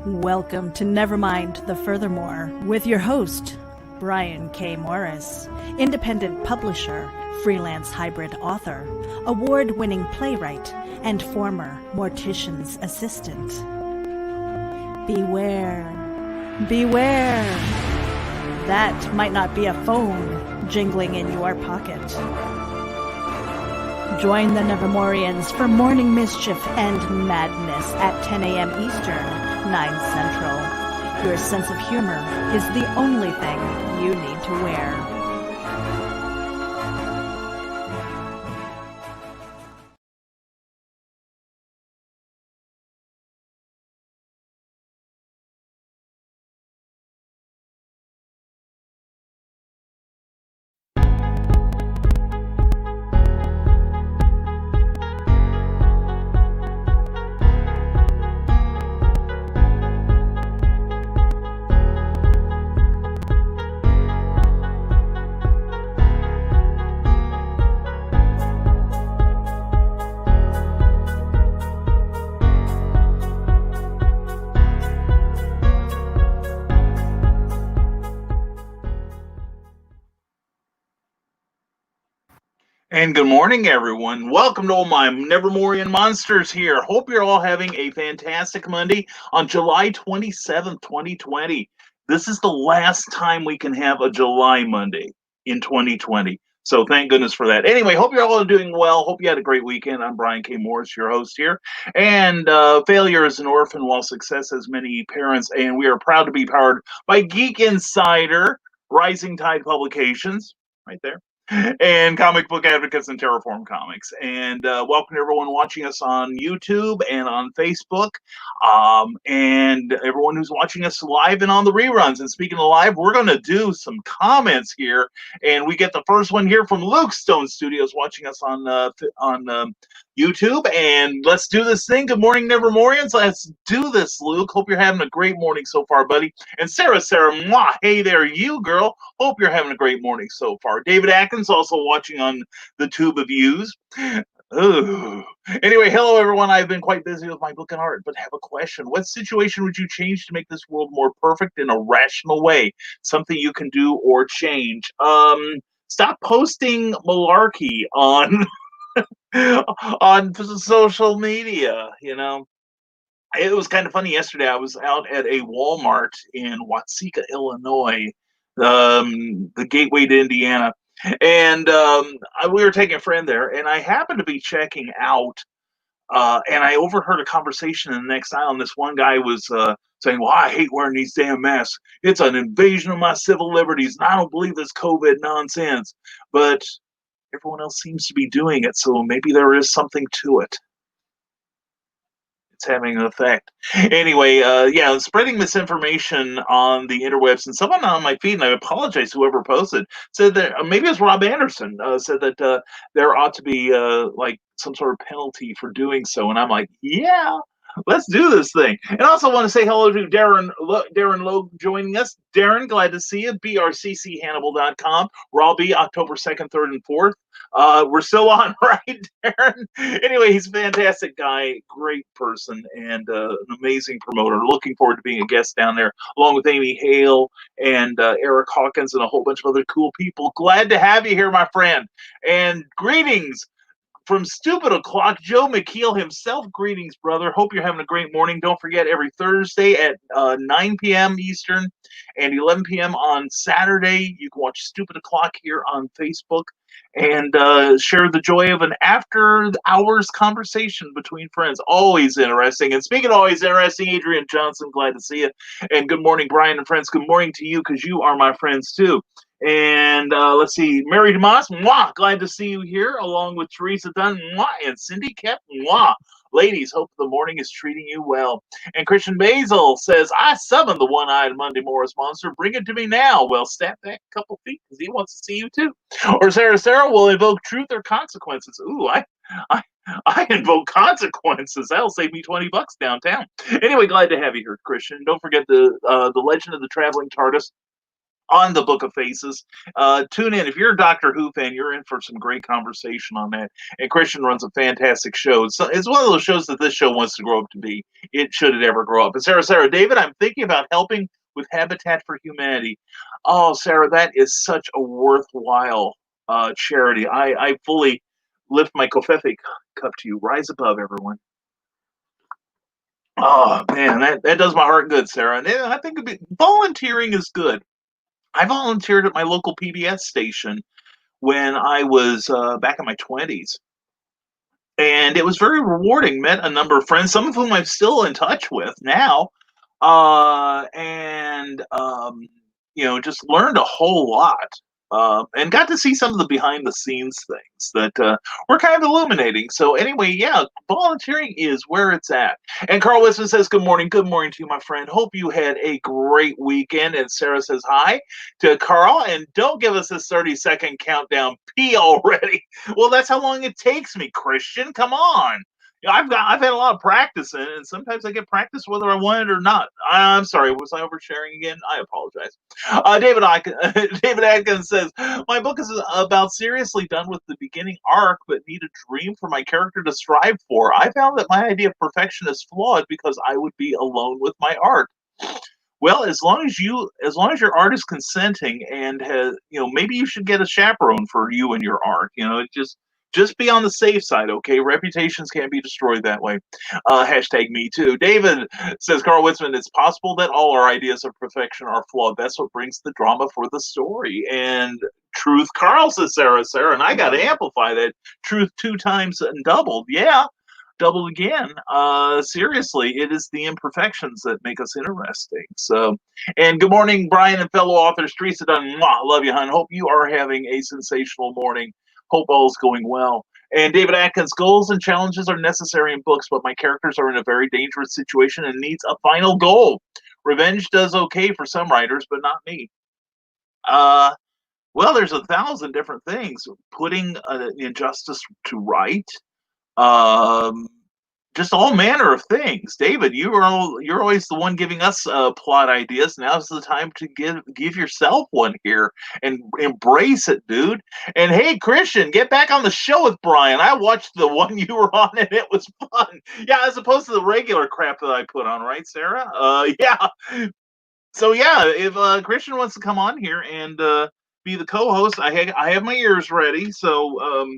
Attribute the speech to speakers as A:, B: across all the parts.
A: Welcome to Nevermind the Furthermore with your host, Brian K. Morris, independent publisher, freelance hybrid author, award-winning playwright, and former mortician's assistant. Beware, beware. That might not be a phone jingling in your pocket. Join the Nevermorians for morning mischief and madness at 10 a.m. Eastern, 9 Central. Your sense of humor is the only thing you need to wear.
B: And good morning, everyone. Welcome to all my Nevermorian monsters here. Hope you're all having a fantastic Monday on July 27th, 2020. This is the last time we can have a July Monday in 2020. So thank goodness for that. Anyway, hope you're all doing well. Hope you had a great weekend. I'm Brian K. Morris, your host here. And failure is an orphan while success has many parents. And we are proud to be powered by Geek Insider, Rising Tide Publications, right there, and Comic Book Advocates and Terraform Comics. And welcome to everyone watching us on YouTube and on Facebook, and everyone who's watching us live and on the reruns. And speaking of live, we're going to do some comments here, and we get the first one here from Luke Stone Studios watching us on YouTube. And let's do this thing. Good morning, Nevermorians. Let's do this, Luke. Hope you're having a great morning so far, buddy. And Sarah, mwah, hey there, you girl. Hope you're having a great morning so far. David Atkins also watching on the Tube of Views. Ooh. Anyway, hello everyone. I've been quite busy with my book and art, but have a question. What situation would you change to make this world more perfect in a rational way? Something you can do or change. Stop posting malarkey on on social media. It was kind of funny yesterday. I was out at a Walmart in Watseka, Illinois, the gateway to Indiana, and we were taking a friend there, and I happened to be checking out, and I overheard a conversation in the next aisle, and this one guy was saying, well, I hate wearing these damn masks. It's an invasion of my civil liberties, and I don't believe this COVID nonsense. But everyone else seems to be doing it, so maybe there is something to it. It's having an effect. Anyway, spreading misinformation on the interwebs, and someone on my feed, and I apologize to whoever posted, said that maybe it was Rob Anderson, said that there ought to be like some sort of penalty for doing so, and I'm like, yeah, let's do this thing. And I also want to say hello to Darren Logue joining us. Darren, glad to see you. brcchannibal.com, where I'll be October 2nd, 3rd, and 4th. We're still on, right, Darren? Anyway, he's a fantastic guy, great person, and an amazing promoter. Looking forward to being a guest down there, along with Amy Hale and Eric Hawkins and a whole bunch of other cool people. Glad to have you here, my friend. And greetings from Stupid O'Clock, Joe McKeel himself. Greetings, brother. Hope you're having a great morning. Don't forget, every Thursday at 9 p.m. Eastern and 11 p.m. on Saturday, you can watch Stupid O'Clock here on Facebook and share the joy of an after-hours conversation between friends. Always interesting. And speaking of always interesting, Adrian Johnson, glad to see you. And good morning, Brian and friends. Good morning to you, because you are my friends, too. And let's see, Mary DeMoss, mwah, glad to see you here, along with Teresa Dunn, mwah, and Cindy Kep, mwah. Ladies, hope the morning is treating you well. And Christian Basil says, I summon the one-eyed Monday Morris monster. Bring it to me now. Well, step back a couple feet, because he wants to see you too. Or Sarah will invoke truth or consequences. Ooh, I invoke consequences. That'll save me $20 downtown. Anyway, glad to have you here, Christian. Don't forget the Legend of the Traveling TARDIS on the Book of Faces. Tune in. If you're a Doctor Who fan, you're in for some great conversation on that. And Christian runs a fantastic show. It's one of those shows that this show wants to grow up to be. It should it ever grow up. And Sarah, David, I'm thinking about helping with Habitat for Humanity. Oh, Sarah, that is such a worthwhile charity. I fully lift my Kofefe cup to you. Rise above, everyone. Oh man, that does my heart good, Sarah. And I think volunteering is good. I volunteered at my local PBS station when I was back in my 20s. And it was very rewarding. Met a number of friends, some of whom I'm still in touch with now. And just learned a whole lot. And got to see some of the behind the scenes things that were kind of illuminating. So anyway, yeah, volunteering is where it's at. And Carl Wisman says, good morning to you, my friend. Hope you had a great weekend. And Sarah says hi to Carl. And don't give us this 30-second countdown. Pee already. Well, that's how long it takes me, Christian. Come on. I've had a lot of practice in it, and sometimes I get practice whether I want it or not. I'm sorry, was I oversharing again? I apologize. David Atkins says, my book is about seriously done with the beginning arc, but need a dream for my character to strive for. I found that my idea of perfection is flawed because I would be alone with my art. Well, as long as your art is consenting and has, maybe you should get a chaperone for you and your art. Just be on the safe side, okay? Reputations can't be destroyed that way. Hashtag me too. David says, Carl Witzman, it's possible that all our ideas of perfection are flawed. That's what brings the drama for the story. And truth, Carl says, Sarah, and I got to amplify that. Truth 2 times and doubled. Yeah. Doubled again. Seriously, it is the imperfections that make us interesting. So, and good morning, Brian and fellow authors. Teresa Dunn, love you, hon. Hope you are having a sensational morning. Hope all is going well. And David Atkins, goals and challenges are necessary in books, but my characters are in a very dangerous situation and needs a final goal. Revenge does okay for some writers, but not me. Well, there's 1,000 different things. Putting an injustice to right, just all manner of things. David, you're always the one giving us plot ideas. Now's the time to give yourself one here and embrace it, dude. And hey, Christian, get back on the show with Brian. I watched the one you were on and it was fun. Yeah, as opposed to the regular crap that I put on, right, Sarah? Yeah. So yeah, if Christian wants to come on here and be the co-host, I have my ears ready. So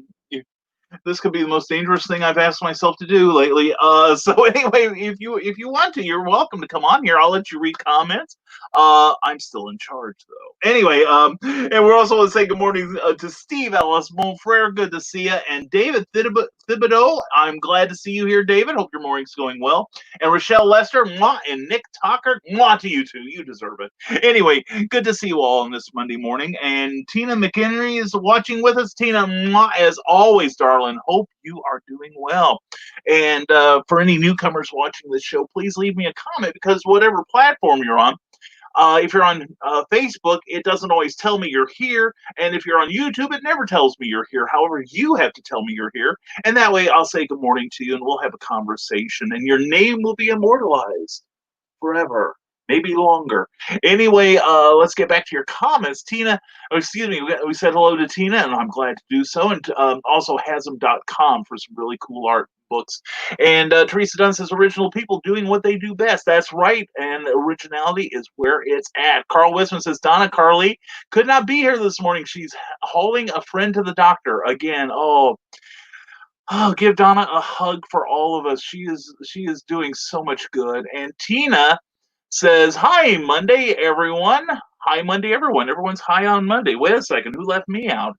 B: this could be the most dangerous thing I've asked myself to do lately. So anyway, if you want to, you're welcome to come on here. I'll let you read comments. I'm still in charge though. Anyway, and we're also going to say good morning to Steve Ellis, Monfrere. Good to see you. And David Thibodeau. I'm glad to see you here, David. Hope your morning's going well. And Rochelle Lester, mwah, and Nick Talker, mwah to you too. You deserve it. Anyway, good to see you all on this Monday morning. And Tina McHenry is watching with us. Tina, mwah, as always, darling. Hope you are doing well. And for any newcomers watching this show, please leave me a comment because whatever platform you're on, if you're on Facebook, it doesn't always tell me you're here. And if you're on YouTube, it never tells me you're here. However, you have to tell me you're here. And that way I'll say good morning to you and we'll have a conversation and your name will be immortalized forever. Maybe longer. Anyway, let's get back to your comments. Tina, excuse me, we said hello to Tina, and I'm glad to do so. And also Hasm.com for some really cool art books. And Teresa Dunn says, original people doing what they do best. That's right. And originality is where it's at. Carl Wisman says, Donna Carly could not be here this morning. She's hauling a friend to the doctor. Again, oh, give Donna a hug for all of us. She is doing so much good. And Tina says, hi, Monday, everyone. Hi, Monday, everyone. Everyone's high on Monday. Wait a second. Who left me out?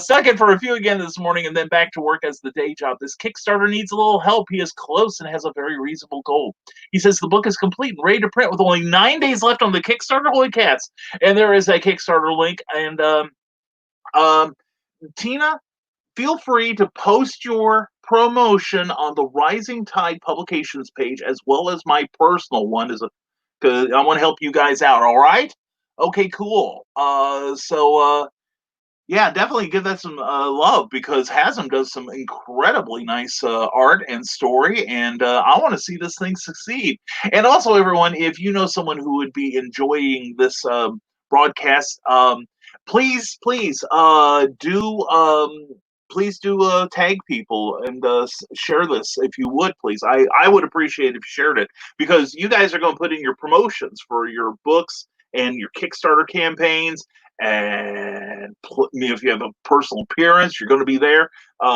B: Second for a few again this morning and then back to work as the day job. This Kickstarter needs a little help. He is close and has a very reasonable goal. He says the book is complete and ready to print with only 9 days left on the Kickstarter. Holy cats. And there is a Kickstarter link. And Tina, feel free to post your promotion on the Rising Tide Publications page as well as my personal one because I want to help you guys out. All right? Okay, cool. Yeah, definitely give that some love because Hasm does some incredibly nice art and story, and I want to see this thing succeed. And also, everyone, if you know someone who would be enjoying this broadcasts. Please do tag people and share this if you would, please. I would appreciate if you shared it, because you guys are going to put in your promotions for your books and your Kickstarter campaigns. And if you have a personal appearance, you're going to be there.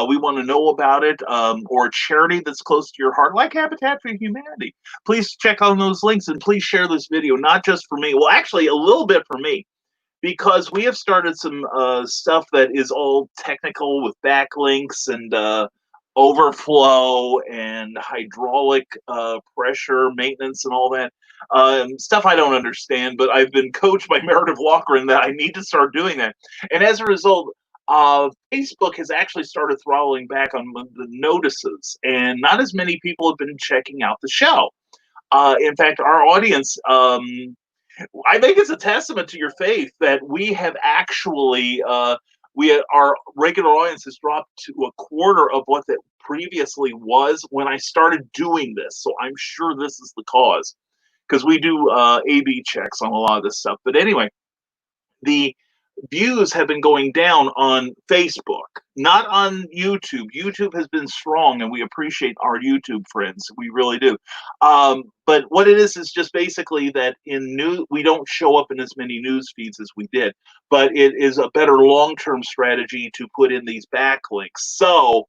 B: We want to know about it, or a charity that's close to your heart, like Habitat for Humanity. Please check on those links, and please share this video, not just for me. Well, actually, a little bit for me, because we have started some stuff that is all technical with backlinks and overflow and hydraulic pressure maintenance and all that stuff I don't understand, but I've been coached by Meredith Walker that I need to start doing that. And as a result, Facebook has actually started throttling back on the notices, and not as many people have been checking out the show. In fact, our audience, I think it's a testament to your faith that we have actually, our regular audience has dropped to a quarter of what it previously was when I started doing this. So I'm sure this is the cause, because we do A/B checks on a lot of this stuff. But anyway, the views have been going down on Facebook, not on YouTube. YouTube has been strong, and we appreciate our YouTube friends. We really do. But what it is just basically that we don't show up in as many news feeds as we did, but it is a better long-term strategy to put in these backlinks. So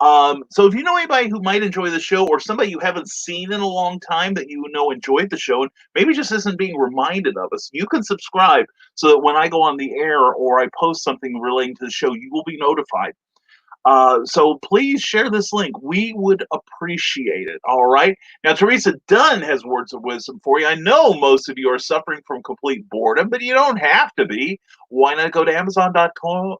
B: if you know anybody who might enjoy the show, or somebody you haven't seen in a long time that you know enjoyed the show and maybe just isn't being reminded of us, you can subscribe so that when I go on the air or I post something relating to the show, you will be notified. So please share this link. We would appreciate it. All right. Now, Teresa Dunn has words of wisdom for you. I know most of you are suffering from complete boredom, but you don't have to be. Why not go to Amazon.com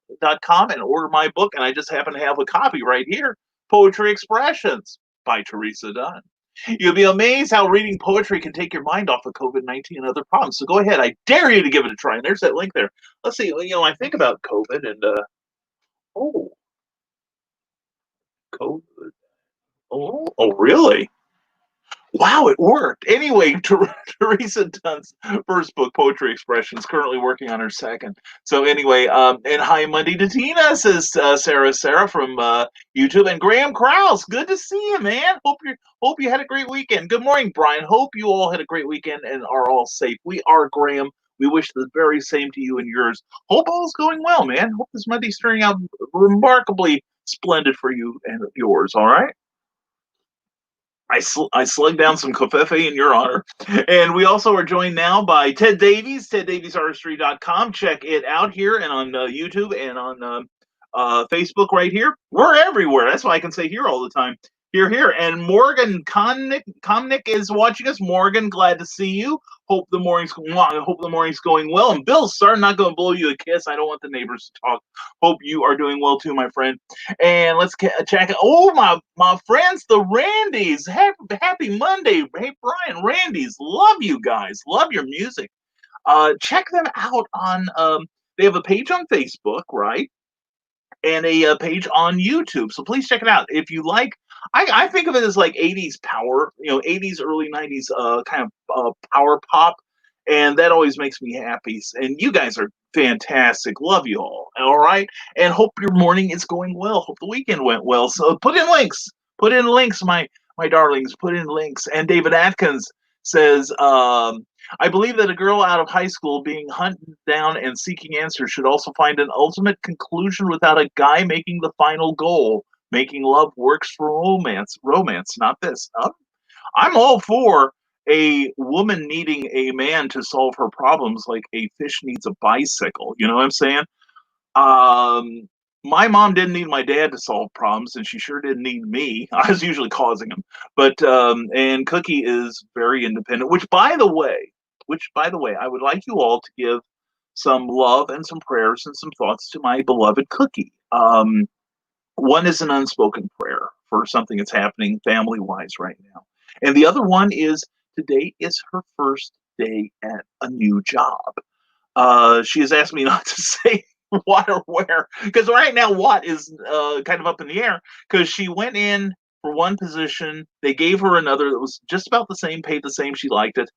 B: and order my book? And I just happen to have a copy right here, Poetry Expressions by Teresa Dunn. You'll be amazed how reading poetry can take your mind off of COVID-19 and other problems. So go ahead. I dare you to give it a try. And there's that link there. Let's see. I think about COVID and, COVID. Oh, really? Wow, it worked. Anyway, Teresa Dunn's first book, Poetry Expressions, currently working on her second. So anyway, and hi, Monday to Tina, says Sarah from YouTube, and Graham Krause. Good to see you, man. Hope you had a great weekend. Good morning, Brian. Hope you all had a great weekend and are all safe. We are, Graham. We wish the very same to you and yours. Hope all's going well, man. Hope this Monday's turning out remarkably splendid for you and yours. All right. I slugged down some covfefe in your honor. And we also are joined now by Ted Davies, teddaviesartistry.com. Check it out here and on YouTube and on Facebook right here. We're everywhere. That's why I can say here all the time. Here. And Morgan Komnick is watching us. Morgan, glad to see you. Hope the morning's going well. And Bill, sorry, not going to blow you a kiss. I don't want the neighbors to talk. Hope you are doing well too, my friend. And let's check. Oh, my friends, the Randys. Happy Monday. Hey, Brian, Randys. Love you guys. Love your music. Check them out on. They have a page on Facebook, right? And a page on YouTube. So please check it out. If you like, I think of it as like 80s power, 80s, early 90s kind of power pop. And that always makes me happy. And you guys are fantastic. Love you all. All right. And hope your morning is going well. Hope the weekend went well. So put in links. My darlings. Put in links. And David Atkins says, I believe that a girl out of high school being hunted down and seeking answers should also find an ultimate conclusion without a guy making the final goal. Making love works for romance, not this. I'm all for a woman needing a man to solve her problems like a fish needs a bicycle. You know what I'm saying? My mom didn't need my dad to solve problems, and she sure didn't need me. I was usually causing them. But and Cookie is very independent, which by the way, I would like you all to give some love and some prayers and some thoughts to my beloved Cookie. One is an unspoken prayer for something that's happening family-wise right now. And the other one is today is her first day at a new job. She has asked me not to say what or where, because right now what is kind of up in the air, because she went in for one position, they gave her another that was just about the same, paid the same, she liked it,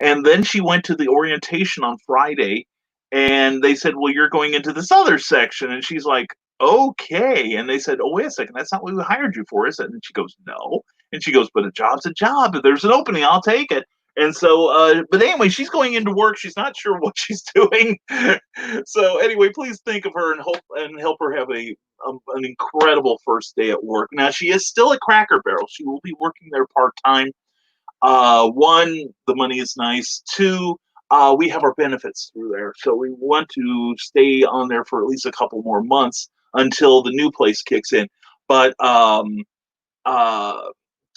B: and then she went to the orientation on Friday, And they said, well, you're going into this other section. And she's like, okay. And they said, oh, wait a second. That's not what we hired you for, is it? And she goes, no. And she goes, but a job's a job. If there's an opening, I'll take it. And so, but anyway, she's going into work. She's not sure what she's doing. So anyway, please think of her and help her have an incredible first day at work. Now, she is still at Cracker Barrel. She will be working there part-time. One, the money is nice. Two, we have our benefits through there. So we want to stay on there for at least a couple more months until the new place kicks in. But uh,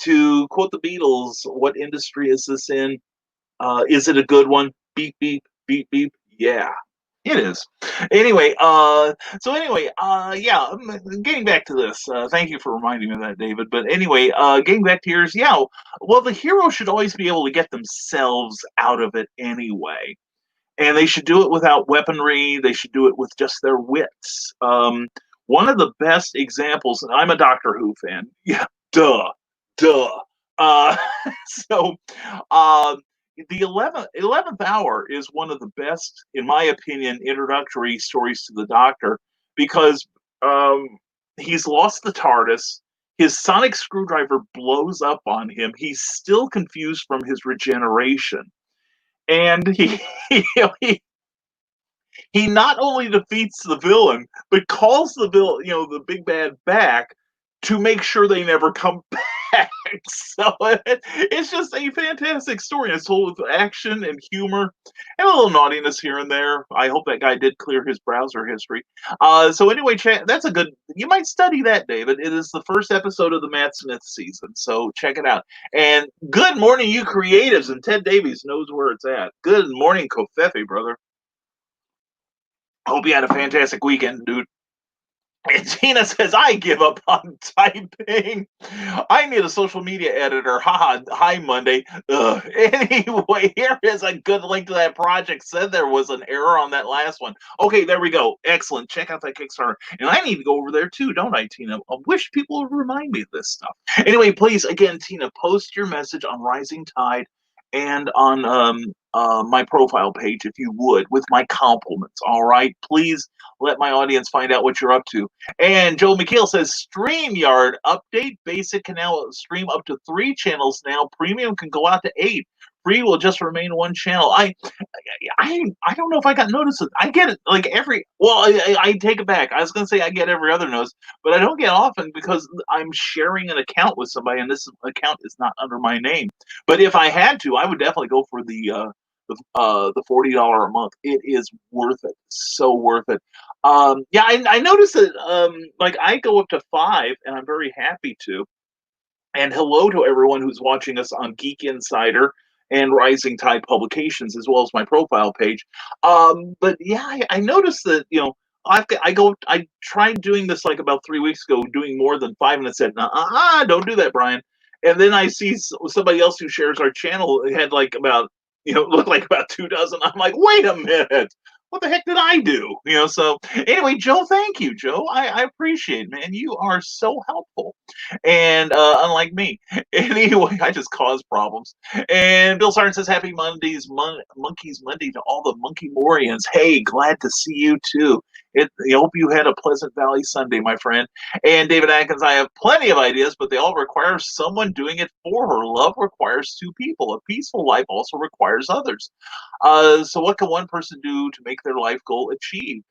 B: to quote the Beatles, what industry is this in? Is it a good one? Beep, beep, beep, beep. Yeah. It is. Anyway, yeah, getting back to this, thank you for reminding me of that, David. But anyway, getting back to yours, yeah, well, the hero should always be able to get themselves out of it anyway. And they should do it without weaponry. They should do it with just their wits. One of the best examples, and I'm a Doctor Who fan. Yeah, duh. Uh, so, uh, the 11th hour is one of the best, in my opinion, introductory stories to the Doctor because um, he's lost the TARDIS. His sonic screwdriver blows up on him. He's still confused from his regeneration. And he he not only defeats the villain, but calls the villain, the big bad back to make sure they never come back. So it's just a fantastic story. It's full of action and humor and a little naughtiness here and there. I hope that guy did clear his browser history. So anyway, that's a good. You might study that, David. It is the first episode of the Matt Smith season, so check it out. And good morning, you creatives, and Ted Davies knows where it's at. Good morning, Kofefe, brother. Hope you had a fantastic weekend, dude. And Tina says, I give up on typing. I need a social media editor. Haha. Hi, Monday. Ugh. Anyway, here is a good link to that project. Said there was an error on that last one. Okay, there we go. Excellent. Check out that Kickstarter. And I need to go over there too, don't I, Tina? I wish people would remind me of this stuff. Anyway, please, again, Tina, post your message on Rising Tide and on my profile page, if you would, with my compliments. All right, please let my audience find out what you're up to. And Joe McKeel says, StreamYard update. Basic can now stream up to 3 channels now. Premium can go out to 8. Free will just remain 1 channel. I don't know if I got notices. I get it like I take it back. I was going to say I get every other notice, but I don't get often because I'm sharing an account with somebody, and this account is not under my name. But if I had to, I would definitely go for the $40 a month. It is worth it. So worth it. Yeah, I noticed that like I go up to 5, and I'm very happy to. And hello to everyone who's watching us on Geek Insider and Rising Tide Publications, as well as my profile page. But yeah, I noticed that I tried doing this like about 3 weeks ago, doing more than 5, and it said, don't do that, Brian. And then I see somebody else who shares our channel had like about looked like about 2 dozen. I'm like, wait a minute. What the heck did I do? So anyway, Joe, thank you, Joe. I appreciate it, man. You are so helpful. And unlike me. Anyway, I just cause problems. And Bill Sargent says, happy Monkeys Monday to all the Monkey Morians. Hey, glad to see you too. I hope you had a Pleasant Valley Sunday, my friend. And David Atkins, I have plenty of ideas, but they all require someone doing it for her. Love requires 2 people. A peaceful life also requires others. So what can one person do to make their life goal achieved?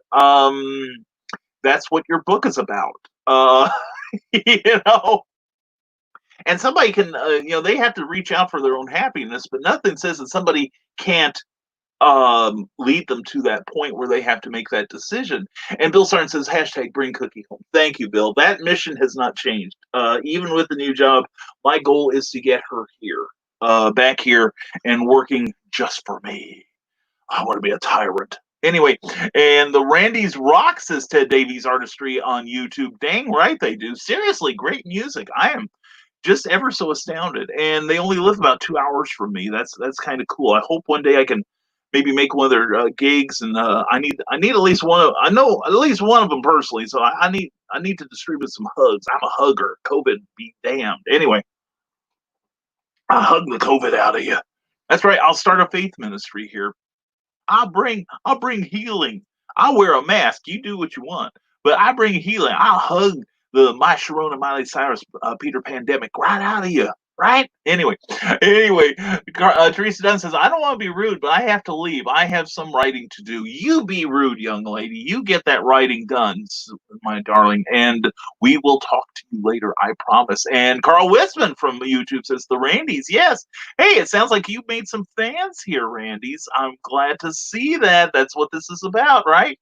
B: That's what your book is about. And somebody can, they have to reach out for their own happiness, but nothing says that somebody can't lead them to that point where they have to make that decision. And Bill Sarn says, hashtag bring Cookie home. Thank you, Bill. That mission has not changed. Even with the new job, my goal is to get her here, back here and working just for me. I want to be a tyrant. Anyway, and the Randy's Rock, says Ted Davies Artistry on YouTube. Dang right they do. Seriously, great music. I am just ever so astounded. And they only live about 2 hours from me. That's kind of cool. I hope one day I can maybe make one of their gigs. And I need at least one of I know at least one of them personally. So I need to distribute some hugs. I'm a hugger. COVID be damned. Anyway, I'll hug the COVID out of you. That's right. I'll start a faith ministry here. I'll bring healing. I'll wear a mask. You do what you want, but I bring healing. I'll hug the My Sharona Miley Cyrus Peter Pandemic right out of you. Right? Anyway, Teresa Dunn says, I don't want to be rude, but I have to leave. I have some writing to do. You be rude, young lady. You get that writing done, my darling, and we will talk to you later, I promise. And Carl Wisman from YouTube says, the Randys, yes. Hey, it sounds like you made some fans here, Randys. I'm glad to see that. That's what this is about, right?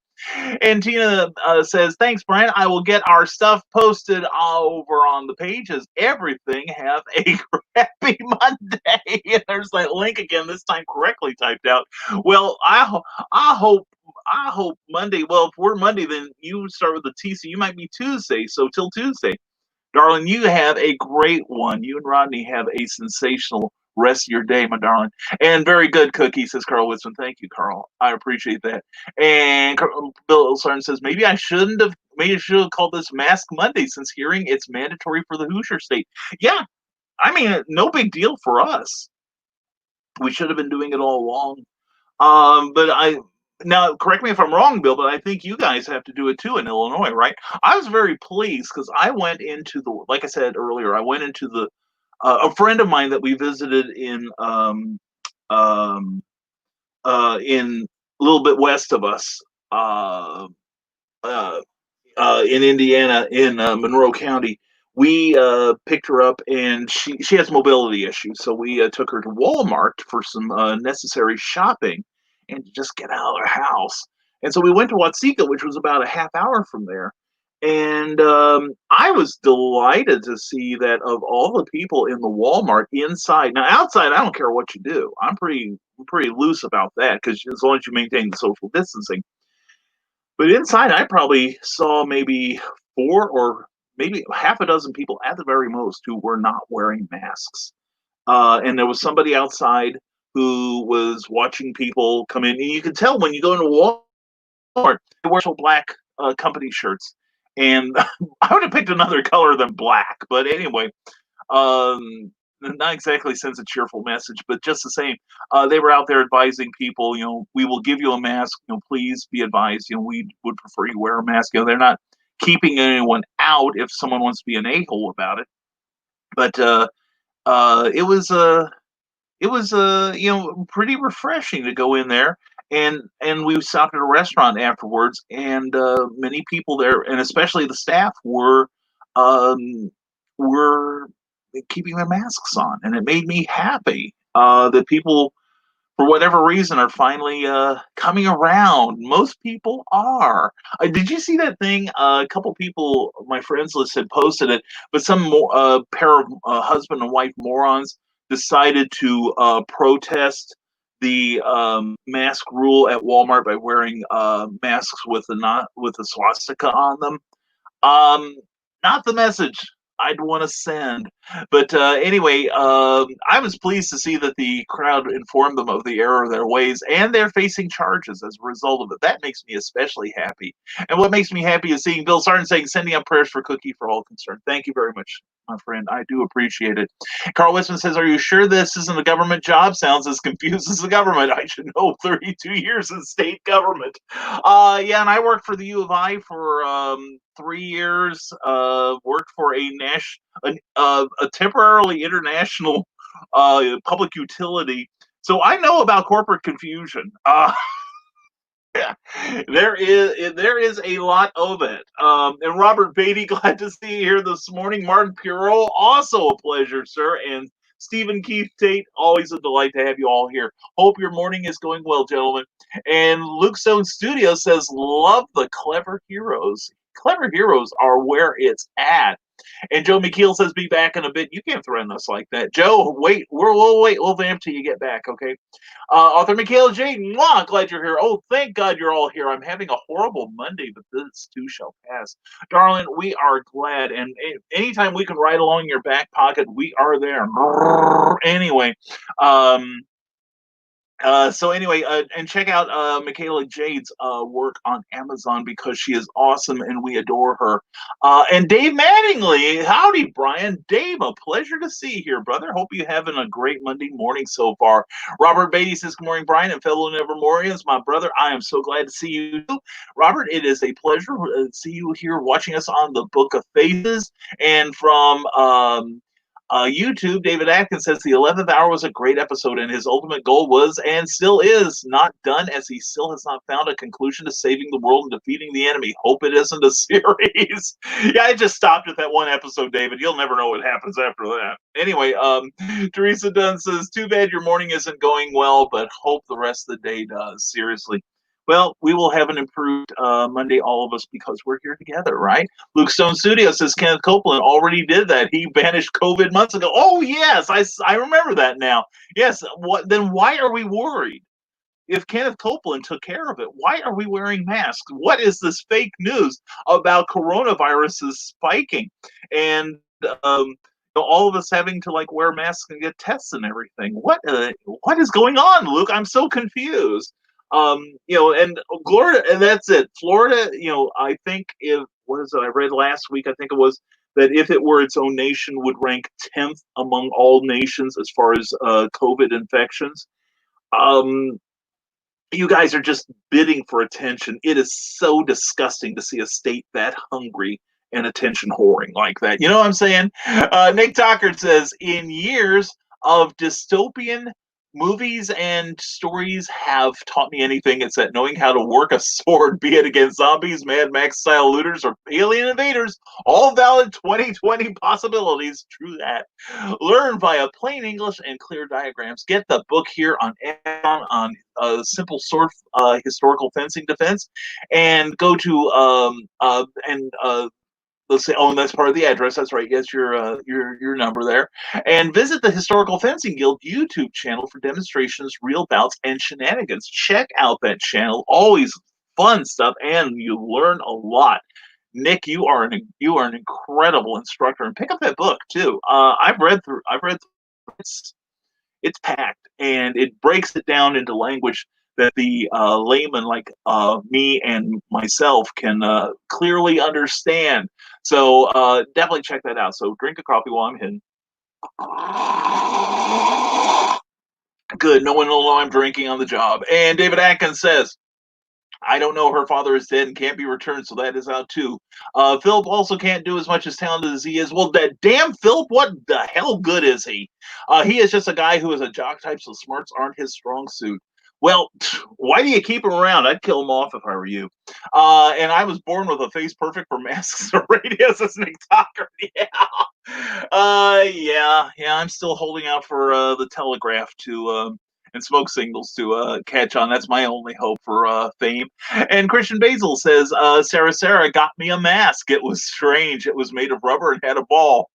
B: And Tina says, thanks, Brian. I will get our stuff posted over on the pages. Everything. Have a crappy Monday. And there's that link again, this time correctly typed out. Well, I hope Monday. Well, if we're Monday, then you start with the T, so you might be Tuesday. So till Tuesday. Darling, you have a great one. You and Rodney have a sensational rest of your day, my darling. And very good cookie, says Carl Whitson. Thank you, Carl. I appreciate that. And Bill Sarn says, maybe I should have called this Mask Monday since hearing it's mandatory for the Hoosier State. Yeah, I mean, no big deal for us. We should have been doing it all along. But now correct me if I'm wrong, Bill, but I think you guys have to do it too in Illinois, right? I was very pleased because I went into like I said earlier, I went into a friend of mine that we visited um, in a little bit west of us, uh, in Indiana, in Monroe County. We picked her up, and she has mobility issues, so we took her to Walmart for some necessary shopping and to just get out of her house. And so we went to Watseka, which was about a half hour from there. And I was delighted to see that of all the people in the Walmart inside. Now outside, I don't care what you do. I'm pretty loose about that because as long as you maintain the social distancing. But inside, I probably saw maybe four or maybe half a dozen people at the very most who were not wearing masks. And there was somebody outside who was watching people come in. And you can tell when you go into Walmart, they wear black company shirts. And I would have picked another color than black. But anyway, not exactly sends a cheerful message, but just the same, they were out there advising people, we will give you a mask, please be advised, we would prefer you wear a mask. They're not keeping anyone out if someone wants to be an a-hole about it. But it was pretty refreshing to go in there. And we stopped at a restaurant afterwards, and many people there, and especially the staff, were keeping their masks on, and it made me happy that people, for whatever reason, are finally coming around. Most people are. Did you see that thing? A couple people, my friends list, had posted it, but some pair of husband and wife morons decided to protest the mask rule at Walmart by wearing masks with a swastika on them. Not the message I'd want to send. But anyway, I was pleased to see that the crowd informed them of the error of their ways, and they're facing charges as a result of it. That makes me especially happy. And what makes me happy is seeing Bill Sartin saying, sending up prayers for Cookie for all concerned. Thank you very much, my friend. I do appreciate it. Carl Westman says, are you sure this isn't a government job? Sounds as confused as the government. I should know. 32 years in state government. Yeah, and I worked for the U of I for 3 years. Worked for a temporarily international public utility. So I know about corporate confusion. Yeah, there is a lot of it. And Robert Beatty, glad to see you here this morning. Martin Puro, also a pleasure, sir. And Stephen Keith Tate, always a delight to have you all here. Hope your morning is going well, gentlemen. And Luke Stone Studio says, love the clever heroes. Clever heroes are where it's at. And Joe McKeel says, be back in a bit. You can't threaten us like that. Joe, wait. We'll wait. We'll vamp till you get back, okay? Author Michaela J. Mwah, glad you're here. Oh, thank God you're all here. I'm having a horrible Monday, but this too shall pass. Darling, we are glad. And anytime we can ride along in your back pocket, we are there. Anyway, So anyway, and check out Michaela Jade's work on Amazon because she is awesome and we adore her. And Dave Mattingly, howdy, Brian. Dave, a pleasure to see you here, brother. Hope you're having a great Monday morning so far. Robert Beatty says, good morning, Brian, and fellow Nevermorians. My brother, I am so glad to see you too. Robert, it is a pleasure to see you here watching us on the Book of Faces. And from YouTube, David Atkins says the 11th hour was a great episode, and his ultimate goal was and still is not done, as he still has not found a conclusion to saving the world and defeating the enemy. Hope it isn't a series. Yeah, I just stopped at that one episode, David. You'll never know what happens after that. Anyway, Teresa Dunn says, too bad your morning isn't going well, but hope the rest of the day does. Seriously. Well, we will have an improved Monday, all of us, because we're here together, right? Luke Stone Studio says Kenneth Copeland already did that. He banished COVID months ago. Oh, yes, I remember that now. Yes, then why are we worried? If Kenneth Copeland took care of it, why are we wearing masks? What is this fake news about coronaviruses spiking? And all of us having to like wear masks and get tests and everything. What is going on, Luke? I'm so confused. And Florida, and that's it. Florida, I think if what is it? I read last week. I think it was that if it were its own nation, would rank 10th among all nations as far as COVID infections. Um, you guys are just bidding for attention. It is so disgusting to see a state that hungry and attention whoring like that. You know what I'm saying? Nick Tockard says, in years of dystopian movies and stories have taught me anything, it's that knowing how to work a sword, be it against zombies, Mad Max style looters, or alien invaders, all valid 2020 possibilities. True that. Learn via plain English and clear diagrams. Get the book here on Amazon on simple sword historical fencing defense, and go to let's say, oh, and that's part of the address. That's right. Yes, your number there. And visit the Historical Fencing Guild YouTube channel for demonstrations, real bouts, and shenanigans. Check out that channel. Always fun stuff, and you learn a lot. Nick, you are an incredible instructor, and pick up that book too. I've read through. It's packed, and it breaks it down into language that the layman like me and myself can clearly understand. So definitely check that out. So drink a coffee while I'm hidden. Good. No one will know I'm drinking on the job. And David Atkins says, I don't know. Her father is dead and can't be returned, so that is out too. Philip also can't do as much as talented as he is. Well, that damn Philip, what the hell good is he? He is just a guy who is a jock type, so smarts aren't his strong suit. Well, why do you keep him around? I'd kill him off if I were you. And I was born with a face perfect for masks or radios as Nick Tucker. Yeah. I'm still holding out for the telegraph to and smoke signals to catch on. That's my only hope for fame. And Christian Basil says, Sarah got me a mask. It was strange. It was made of rubber and had a ball.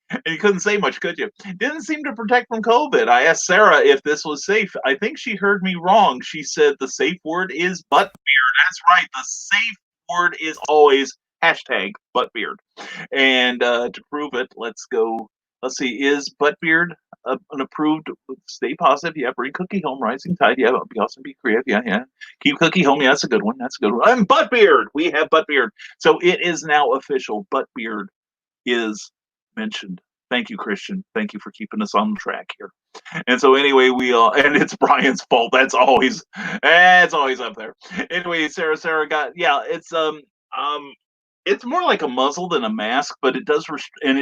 B: And you couldn't say much, could you? Didn't seem to protect from COVID. I asked Sarah if this was safe. I think she heard me wrong. She said the safe word is butt beard. That's right. The safe word is always hashtag butt beard. And to prove it, let's go. Let's see. Is Buttbeard an approved? Stay positive. Yeah. Bring Cookie home. Rising tide. Yeah. Be awesome. Be creative. Yeah. Keep Cookie home. Yeah. That's a good one. And Buttbeard. We have Buttbeard. So it is now official. Buttbeard is mentioned. Thank you, Christian. Thank you for keeping us on track here. And so anyway, and it's Brian's fault. That's always up there. Anyway, Sarah got it's more like a muzzle than a mask, but it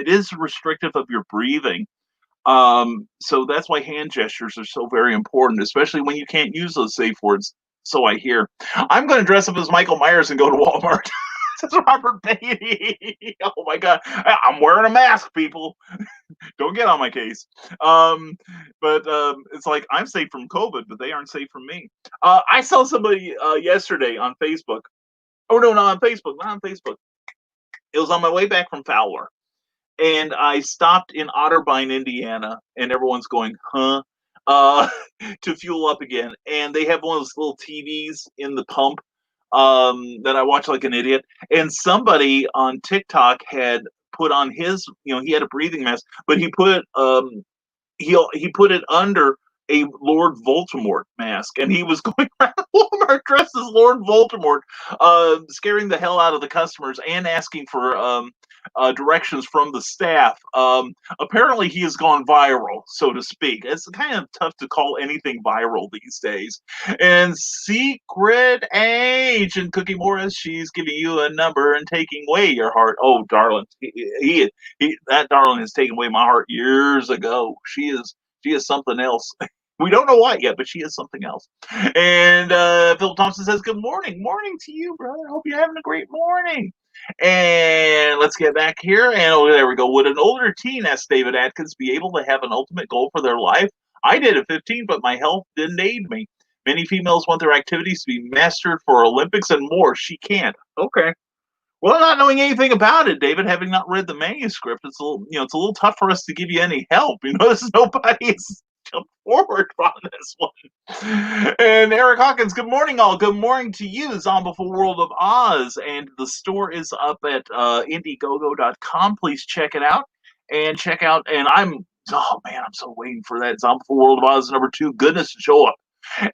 B: is restrictive of your breathing. So that's why hand gestures are so very important, especially when you can't use those safe words. So I hear. I'm going to dress up as Michael Myers and go to Walmart. Says Robert Beatty. Oh my God. I'm wearing a mask, people. Don't get on my case. But it's like I'm safe from COVID, but they aren't safe from me. I saw somebody yesterday on Facebook. Oh no, not on Facebook. It was on my way back from Fowler. And I stopped in Otterbein, Indiana, and everyone's going, huh? To fuel up again. And they have one of those little TVs in the pump that I watch like an idiot. And somebody on TikTok had put on his, he had a breathing mask, but he put he put it under a Lord Voldemort mask, and he was going around Walmart dressed as Lord Voldemort, scaring the hell out of the customers and asking for directions from the staff. Apparently, he has gone viral, so to speak. It's kind of tough to call anything viral these days. And Secret Agent Cookie Morris, she's giving you a number and taking away your heart. Oh, darling, that darling has taken away my heart years ago. She is something else. We don't know what yet, but she is something else. And Phil Thompson says, "Good morning, morning to you, brother. Hope you're having a great morning." And let's get back here. And oh, there we go. Would an older teen, asked David Atkins, be able to have an ultimate goal for their life? I did at 15, but my health didn't aid me. Many females want their activities to be mastered for Olympics and more. She can't. Okay. Well, not knowing anything about it, David, having not read the manuscript, it's a little, it's a little tough for us to give you any help. There's nobody's jumped forward on this one. And Eric Hawkins, good morning, all. Good morning to you, Zombiful World of Oz. And the store is up at Indiegogo.com. Please check it out. And check out, and I'm so waiting for that Zombiful World of Oz #2 goodness to show up.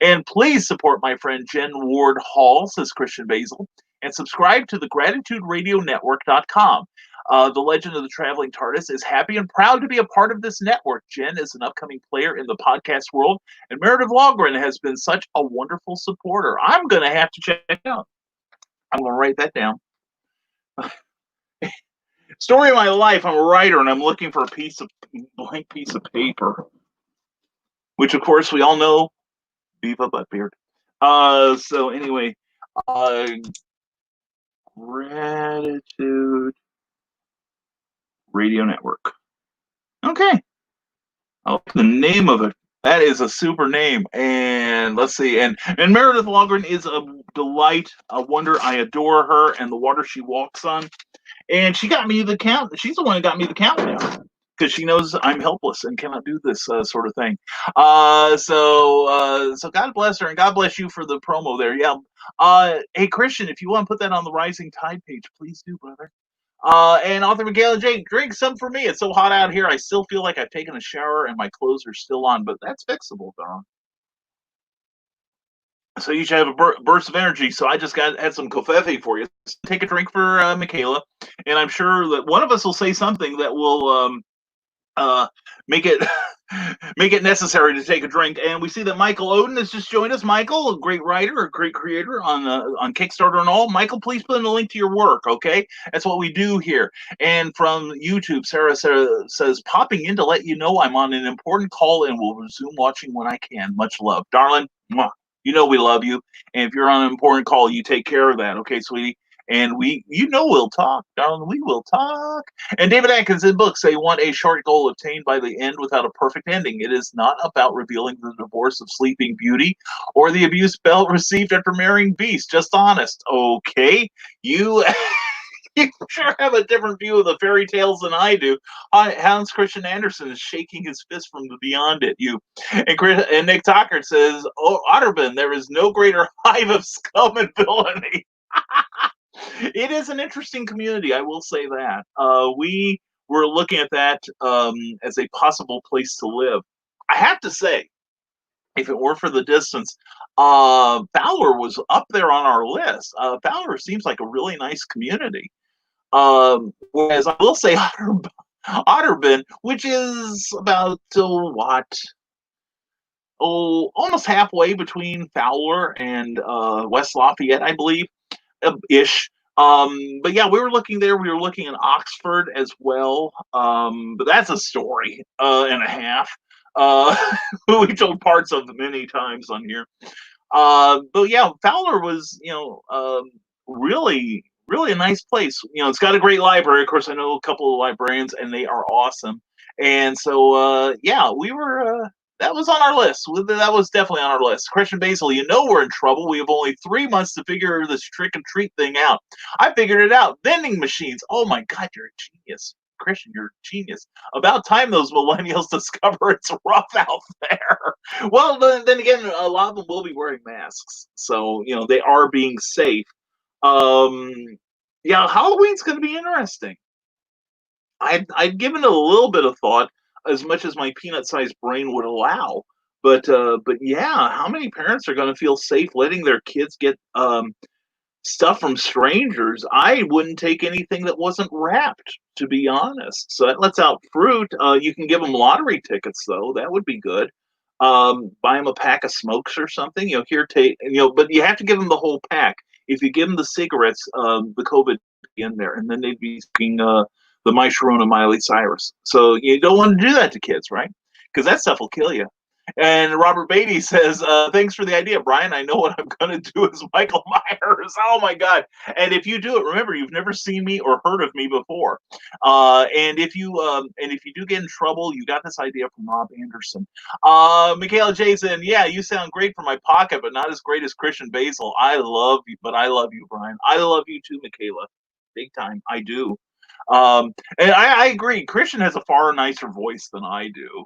B: And please support my friend Jen Ward Hall, says Christian Basil, and subscribe to the GratitudeRadioNetwork.com. The Legend of the Traveling TARDIS is happy and proud to be a part of this network. Jen is an upcoming player in the podcast world, and Meredith Logren has been such a wonderful supporter. I'm going to have to check it out. I'm going to write that down. Story of my life, I'm a writer, and I'm looking for a blank piece of paper, which, of course, we all know, Viva Buttbeard. So anyway, Gratitude Radio Network. Okay. I like the name of it. That is a super name. And let's see. And Meredith Logren is a delight, a wonder. I adore her and the water she walks on. And she got me the count. She's the one who got me the countdown because she knows I'm helpless and cannot do this sort of thing. So God bless her and God bless you for the promo there. Yeah. Hey, Christian, if you want to put that on the Rising Tide page, please do, brother. And author Michaela J, drink some for me. It's so hot out here. I still feel like I've taken a shower and my clothes are still on, but that's fixable, Don. So you should have a burst of energy. So I just had some kofefe for you. Take a drink for Michaela, and I'm sure that one of us will say something that will make it make it necessary to take a drink. And we see that Michael Oden has just joined us. Michael, a great writer, a great creator on Kickstarter and all. Michael, please put in a link to your work, okay? That's what we do here. And from YouTube, Sarah says, popping in to let you know I'm on an important call and will resume watching when I can. Much love. Darling, mwah. You know we love you. And if you're on an important call, you take care of that, okay, sweetie? And we'll talk, darling. We will talk. And David Atkins in books say, want a short goal obtained by the end without a perfect ending. It is not about revealing the divorce of Sleeping Beauty or the abuse Belle received after marrying Beast. Just honest. Okay. You sure have a different view of the fairy tales than I do. Hans Christian Andersen is shaking his fist from the beyond at you. And Nick Tockert says, oh, Otterburn, there is no greater hive of scum and villainy. It is an interesting community, I will say that. We were looking at that as a possible place to live. I have to say, if it were for the distance, Fowler was up there on our list. Fowler seems like a really nice community. Whereas I will say Otterburn, which is about almost halfway between Fowler and West Lafayette, I believe, ish. But yeah, we were looking there. We were looking in Oxford as well. But that's a story and a half. We told parts of many times on here. But yeah, Fowler was, really, really a nice place. It's got a great library. Of course, I know a couple of librarians, and they are awesome. And so, we were. That was on our list. That was definitely on our list. Christian Basil, we're in trouble. We have only 3 months to figure this trick and treat thing out. I figured it out. Vending machines. Oh my God, you're a genius. Christian, you're a genius. About time those millennials discover it's rough out there. Well, then again, a lot of them will be wearing masks. So, they are being safe. Halloween's going to be interesting. I've given it a little bit of thought, as much as my peanut-sized brain would allow. But yeah, how many parents are going to feel safe letting their kids get stuff from strangers? I wouldn't take anything that wasn't wrapped, to be honest. So that lets out fruit. You can give them lottery tickets, though. That would be good. Buy them a pack of smokes or something. Here, take, but you have to give them the whole pack. If you give them the cigarettes, the COVID in there, and then they'd be speaking the My Sharona Miley Cyrus. So you don't want to do that to kids, right? Because that stuff will kill you. And Robert Beatty says, thanks for the idea, Brian. I know what I'm going to do as Michael Myers. Oh, my God. And if you do it, remember, you've never seen me or heard of me before. And if you do get in trouble, you got this idea from Rob Anderson. Michaela Jason, yeah, you sound great for my pocket, but not as great as Christian Basil. I love you, but I love you, Brian. I love you too, Michaela. Big time. I do. And I agree. Christian has a far nicer voice than I do.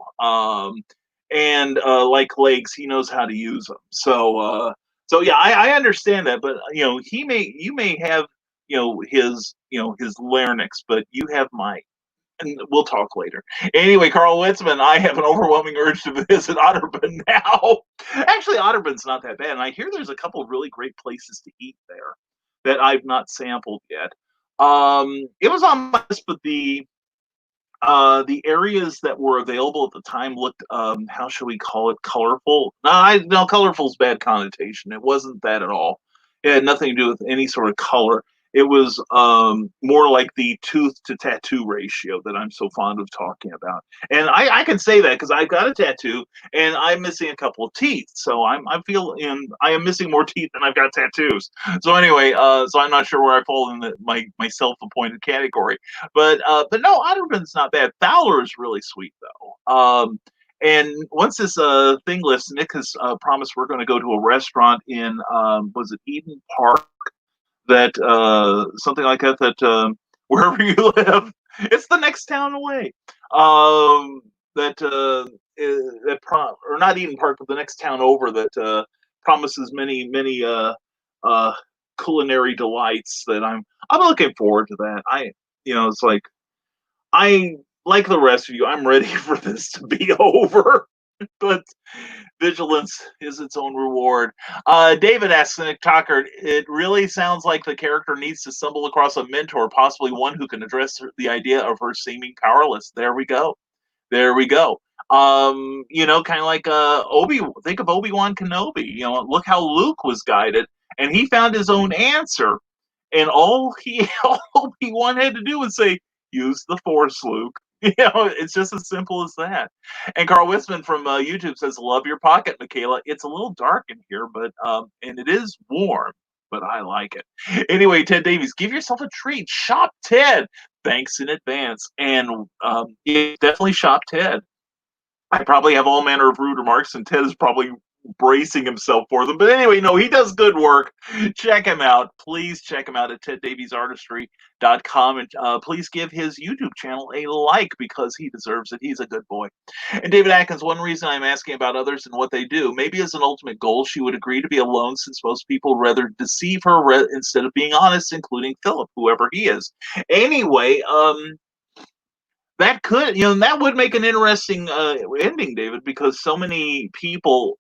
B: And like legs, he knows how to use them. So yeah, I understand that. But you may have his larynx, but you have mine. And we'll talk later. Anyway, Carl Witzman, I have an overwhelming urge to visit Otterburn now. Actually, Otterburn's not that bad, and I hear there's a couple of really great places to eat there that I've not sampled yet. It was on my list, but the areas that were available at the time looked, how should we call it, colorful. No, colorful's bad connotation. It wasn't that at all. It had nothing to do with any sort of color. It was more like the tooth to tattoo ratio that I'm so fond of talking about. And I can say that because I've got a tattoo and I'm missing a couple of teeth. So I am missing more teeth than I've got tattoos. So anyway, so I'm not sure where I fall in my self-appointed category. But no, Otterburn's not bad. Fowler is really sweet though. And once this thing lifts, Nick has promised we're going to go to a restaurant in was it Eden Park, that something like that wherever you live, it's the next town away. Or not Eden Park, but the next town over that promises many culinary delights that I'm looking forward to that. It's like I like the rest of you. I'm ready for this to be over, but vigilance is its own reward. David asks Nick Tucker, it really sounds like the character needs to stumble across a mentor, possibly one who can address the idea of her seeming powerless. There we go. Kind of like think of Obi-Wan Kenobi. Look how Luke was guided, and he found his own answer. And all Obi-Wan had to do was say, use the Force, Luke. It's just as simple as that. And Carl Wisman from YouTube says, love your pocket, Michaela. It's a little dark in here, but and it is warm, but I like it. Anyway, Ted Davies, give yourself a treat. Shop Ted. Thanks in advance. And definitely shop Ted. I probably have all manner of rude remarks, and Ted is probably bracing himself for them. But anyway, no, he does good work. Check him out. Please check him out at teddaviesartistry.com. And please give his YouTube channel a like because he deserves it. He's a good boy. And David Atkins, one reason I'm asking about others and what they do, maybe as an ultimate goal, she would agree to be alone since most people rather deceive her instead of being honest, including Philip, whoever he is. Anyway, that would make an interesting ending, David, because so many people,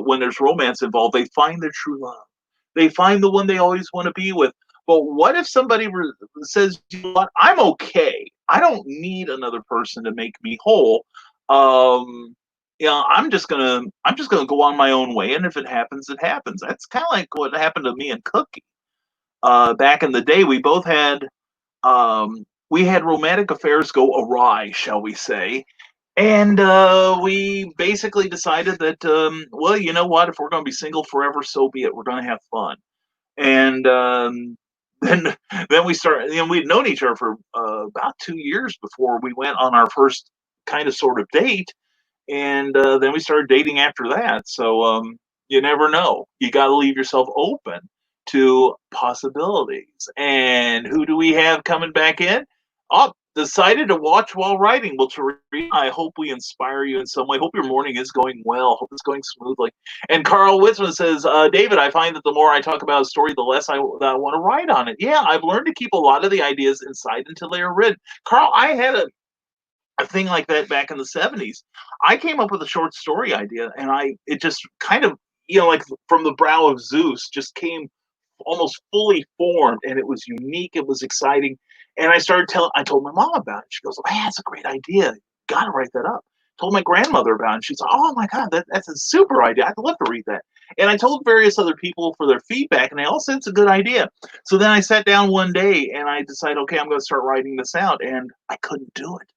B: when there's romance involved, they find their true love. They find the one they always want to be with. But what if somebody says, you know what, I'm okay. I don't need another person to make me whole. I'm just gonna go on my own way, and if it happens, it happens. That's kind of like what happened to me and Cookie. Back in the day, we both had romantic affairs go awry, shall we say. And we basically decided that, well, you know what? If we're going to be single forever, so be it. We're going to have fun. And then we started, we'd known each other for about 2 years before we went on our first kind of sort of date. And then we started dating after that. So you never know. You got to leave yourself open to possibilities. And who do we have coming back in? Decided to watch while writing. Well, Teresa, I hope we inspire you in some way. Hope your morning is going well. Hope it's going smoothly. And Carl Witzman says, David, I find that the more I talk about a story, the less I want to write on it. Yeah, I've learned to keep a lot of the ideas inside until they are written. Carl, I had a thing like that back in the 70s. I came up with a short story idea, and it just kind of, like from the brow of Zeus, just came almost fully formed, and it was unique. It was exciting, and I told my mom about it. She goes, "Man, that's a great idea. Got to write that up." Told my grandmother about it. And she's like, "Oh my God, that's a super idea. I'd love to read that." And I told various other people for their feedback, and they all said it's a good idea. So then I sat down one day and I decided, okay, I'm going to start writing this out, and I couldn't do it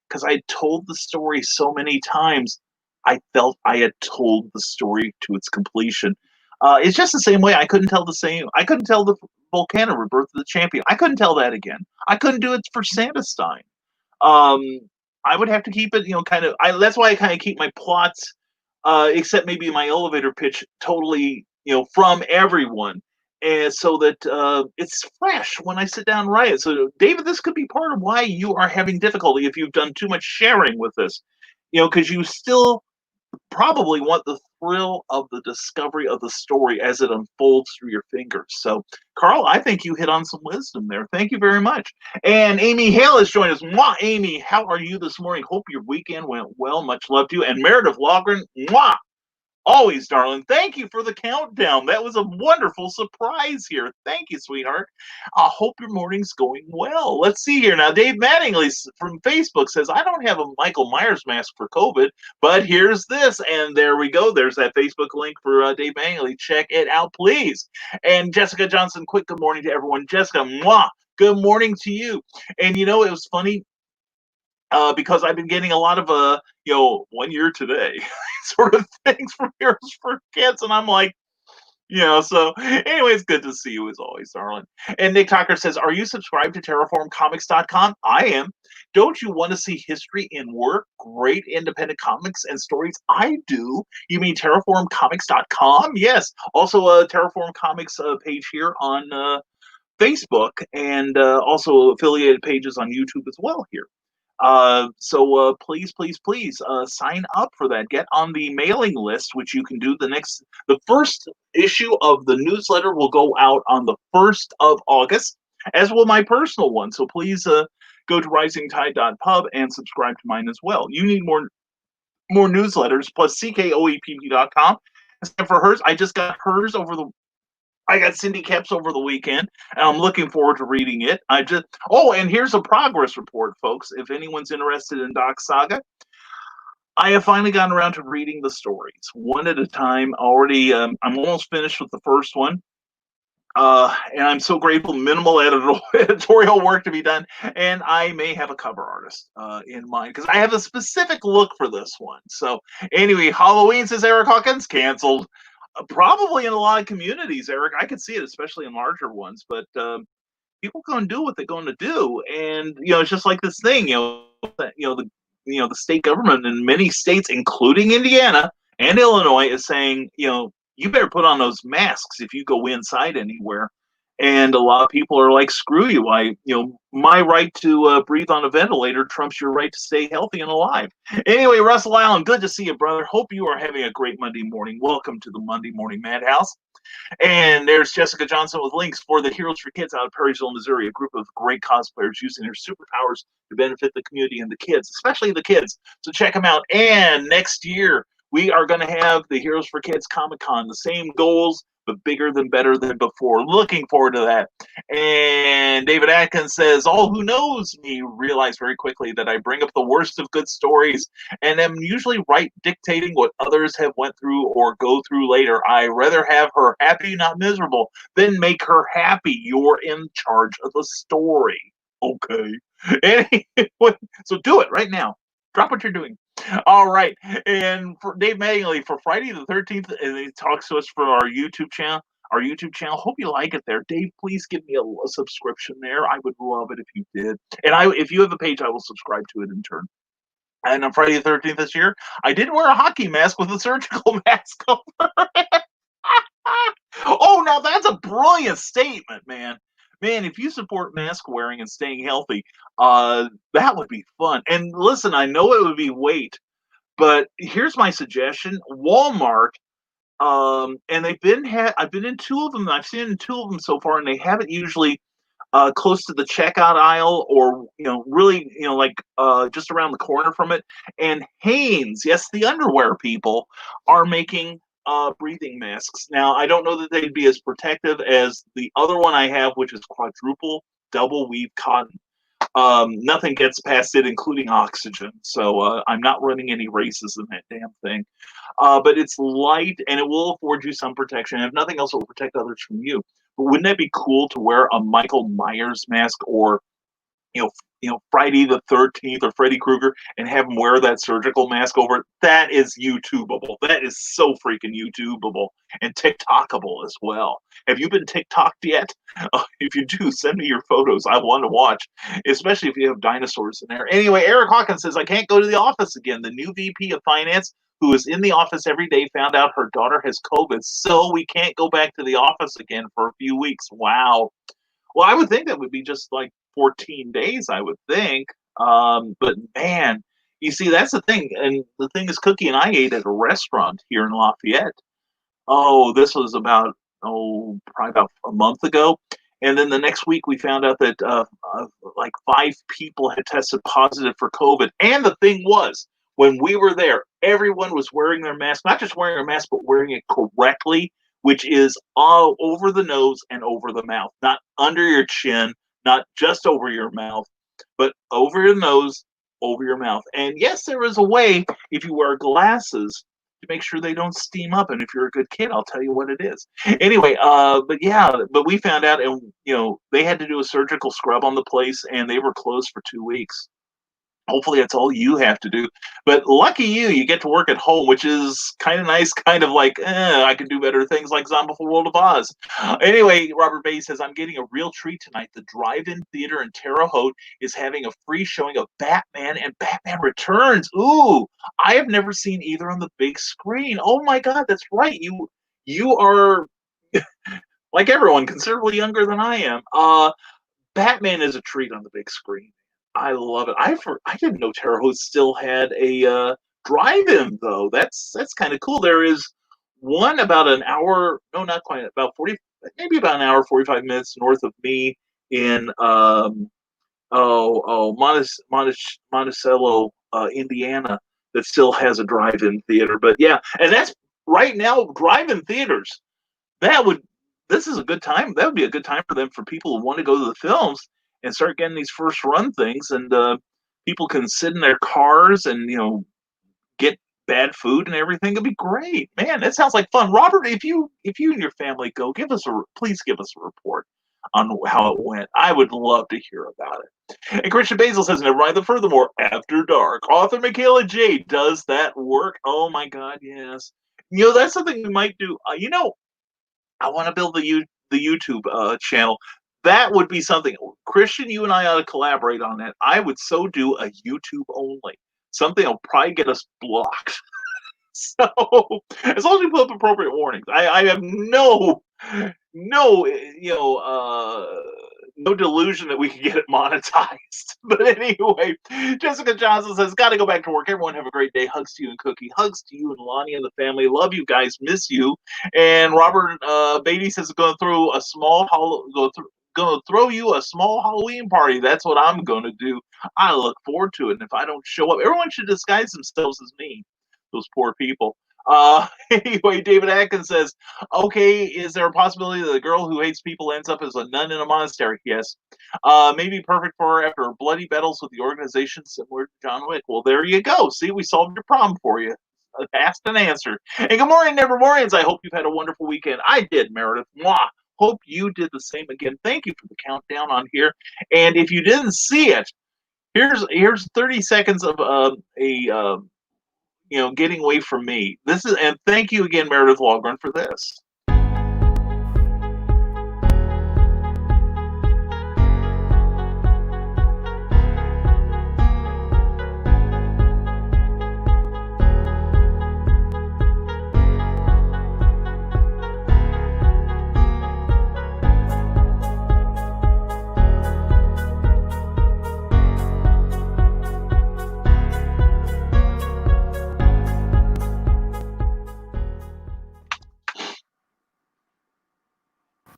B: because I told the story so many times. I felt I had told the story to its completion. It's just the same way I couldn't tell the Volcano Rebirth of the Champion. I couldn't tell that again. I couldn't do it for Sandestein. Um, I would have to keep it, kind of. That's why I kind of keep my plots, except maybe my elevator pitch, totally, from everyone, and so that it's fresh when I sit down and write it. So, David, this could be part of why you are having difficulty if you've done too much sharing with this, because you still probably want the thrill of the discovery of the story as it unfolds through your fingers. So, Carl, I think you hit on some wisdom there. Thank you very much. And Amy Hale has joined us. Mwah, Amy, how are you this morning? Hope your weekend went well. Much love to you. And Meredith Logren, mwah, always, darling. Thank you for the countdown. That was a wonderful surprise here. Thank you, sweetheart. I hope your morning's going well. Let's see here. Now, Dave Mattingly from Facebook says, I don't have a Michael Myers mask for COVID, but here's this. And there we go. There's that Facebook link for Dave Mattingly. Check it out, please. And Jessica Johnson, quick good morning to everyone. Jessica, mwah, good morning to you. And, it was funny. Because I've been getting a lot of 1 year today sort of things from Heroes for Kids, and I'm like, so anyway, it's good to see you as always, darling. And Nick Tucker says, are you subscribed to terraformcomics.com? I am. Don't you want to see history in work? Great independent comics and stories? I do. You mean terraformcomics.com? Yes. Also a Terraform Comics page here on Facebook, and also affiliated pages on YouTube as well here. So please, please, please sign up for that. Get on the mailing list, which you can do the first issue of the newsletter will go out on the 1st of August, as will my personal one. So please go to risingtide.pub and subscribe to mine as well. You need more newsletters, plus ckoepp.com. And for hers, I just got hers I got Cindy Kep's over the weekend, and I'm looking forward to reading it. And here's a progress report, folks. If anyone's interested in Doc Saga, I have finally gotten around to reading the stories one at a time. Already, I'm almost finished with the first one. And I'm so grateful. Minimal editorial work to be done, and I may have a cover artist in mind because I have a specific look for this one. So anyway, Halloween, says Eric Hawkins, canceled. Probably in a lot of communities, Eric. I could see it, especially in larger ones. But people going to do what they're going to do, and it's just like this thing. The state government in many states, including Indiana and Illinois, is saying, you better put on those masks if you go inside anywhere. And a lot of people are like, screw you. My right to breathe on a ventilator trumps your right to stay healthy and alive. Anyway, Russell Allen, good to see you, brother. Hope you are having a great Monday morning. Welcome to the Monday Morning Madhouse. And there's Jessica Johnson with links for the Heroes for Kids out of Perrysville, Missouri, a group of great cosplayers using their superpowers to benefit the community and the kids, especially the kids. So check them out. And next year, we are going to have the Heroes for Kids Comic-Con, the same goals, but bigger than better than before. Looking forward to that. And David Atkins says, all who knows me realize very quickly that I bring up the worst of good stories and am usually right dictating what others have went through or go through later. I rather have her happy, not miserable, than make her happy. You're in charge of the story. Okay. Anyway, so do it right now. Drop what you're doing. All right. And for Dave Mattingly, for Friday the 13th, and he talks to us for our YouTube channel. Hope you like it there. Dave, please give me a subscription there. I would love it if you did. And if you have a page, I will subscribe to it in turn. And on Friday the 13th this year, I did wear a hockey mask with a surgical mask over it. Oh, now that's a brilliant statement, man. Man, if you support mask wearing and staying healthy, that would be fun. And listen, I know it would be weight, but here's my suggestion: Walmart. And I've been in two of them. I've seen two of them so far, and they haven't usually close to the checkout aisle, or really, like just around the corner from it. And Hanes, yes, the underwear people, are making breathing masks. Now, I don't know that they'd be as protective as the other one I have, which is quadruple double weave cotton. Nothing gets past it, including oxygen. So I'm not running any races in that damn thing. But it's light and it will afford you some protection. If nothing else, it will protect others from you. But wouldn't that be cool to wear a Michael Myers mask, or Friday the 13th or Freddy Krueger, and have him wear that surgical mask over it? That is YouTubeable. That is so freaking YouTubeable and TikTokable as well. Have you been TikToked yet? If you do, send me your photos. I want to watch, especially if you have dinosaurs in there. Anyway, Eric Hawkins says, I can't go to the office again. The new VP of Finance, who is in the office every day, found out her daughter has COVID, so we can't go back to the office again for a few weeks. Wow. Well, I would think that would be just like 14 days, I would think. But man, you see, that's the thing. And the thing is, Cookie and I ate at a restaurant here in Lafayette. Oh, this was about, probably about a month ago. And then the next week, we found out that like 5 people had tested positive for COVID. And the thing was, when we were there, everyone was wearing their mask, not just wearing their mask, but wearing it correctly, which is all over the nose and over the mouth, not under your chin, not just over your mouth, but over your nose, over your mouth. And yes, there is a way, if you wear glasses, to make sure they don't steam up. And if you're a good kid, I'll tell you what it is. Anyway, but we found out, and they had to do a surgical scrub on the place, and they were closed for 2 weeks. Hopefully that's all you have to do. But lucky you get to work at home, which is kind of nice, kind of like, I can do better things like Zombie World of Oz. Anyway, Robert Bay says, I'm getting a real treat tonight. The drive-in theater in Terre Haute is having a free showing of Batman and Batman Returns. Ooh, I have never seen either on the big screen. Oh my God, that's right. You are, like everyone, considerably younger than I am. Batman is a treat on the big screen. I love it. I didn't know Terre Haute still had a drive-in though. That's kind of cool. There is one about an hour, no, not quite, about 40, maybe about an hour 45 minutes north of me in Monticello, Indiana, that still has a drive-in theater. But yeah, and that's right now, drive-in theaters. That would this is a good time. That would be a good time for them, for people who want to go to the films and start getting these first run things, and people can sit in their cars and get bad food and everything. It'd be great, man. That sounds like fun. Robert, if you and your family go, please give us a report on how it went. I would love to hear about it. And Christian Basil says, Nevermind the Furthermore, After Dark. Author Michaela J. Does that work? Oh my God, yes. That's something we might do. I want to build the YouTube channel. That would be something. Christian, you and I ought to collaborate on that. I would so do a YouTube only. Something will probably get us blocked. So as long as we put up appropriate warnings, I have no no delusion that we can get it monetized. But anyway, Jessica Johnson says, got to go back to work. Everyone have a great day. Hugs to you and Cookie. Hugs to you and Lonnie and the family. Love you guys. Miss you. And Robert Beatty says, going to throw you a small Halloween party. That's what I'm going to do. I look forward to it. And if I don't show up, everyone should disguise themselves as me. Those poor people. Anyway, David Atkins says, okay, is there a possibility that the girl who hates people ends up as a nun in a monastery? Yes. Maybe perfect for her after bloody battles with the organization similar to John Wick. Well, there you go. See, we solved your problem for you. Asked and answered. And good morning, Nevermorians. I hope you've had a wonderful weekend. I did, Meredith. Mwah. Hope you did the same again. Thank you for the countdown on here. And if you didn't see it, here's 30 seconds of getting away from me. And thank you again, Meredith Walgren, for this.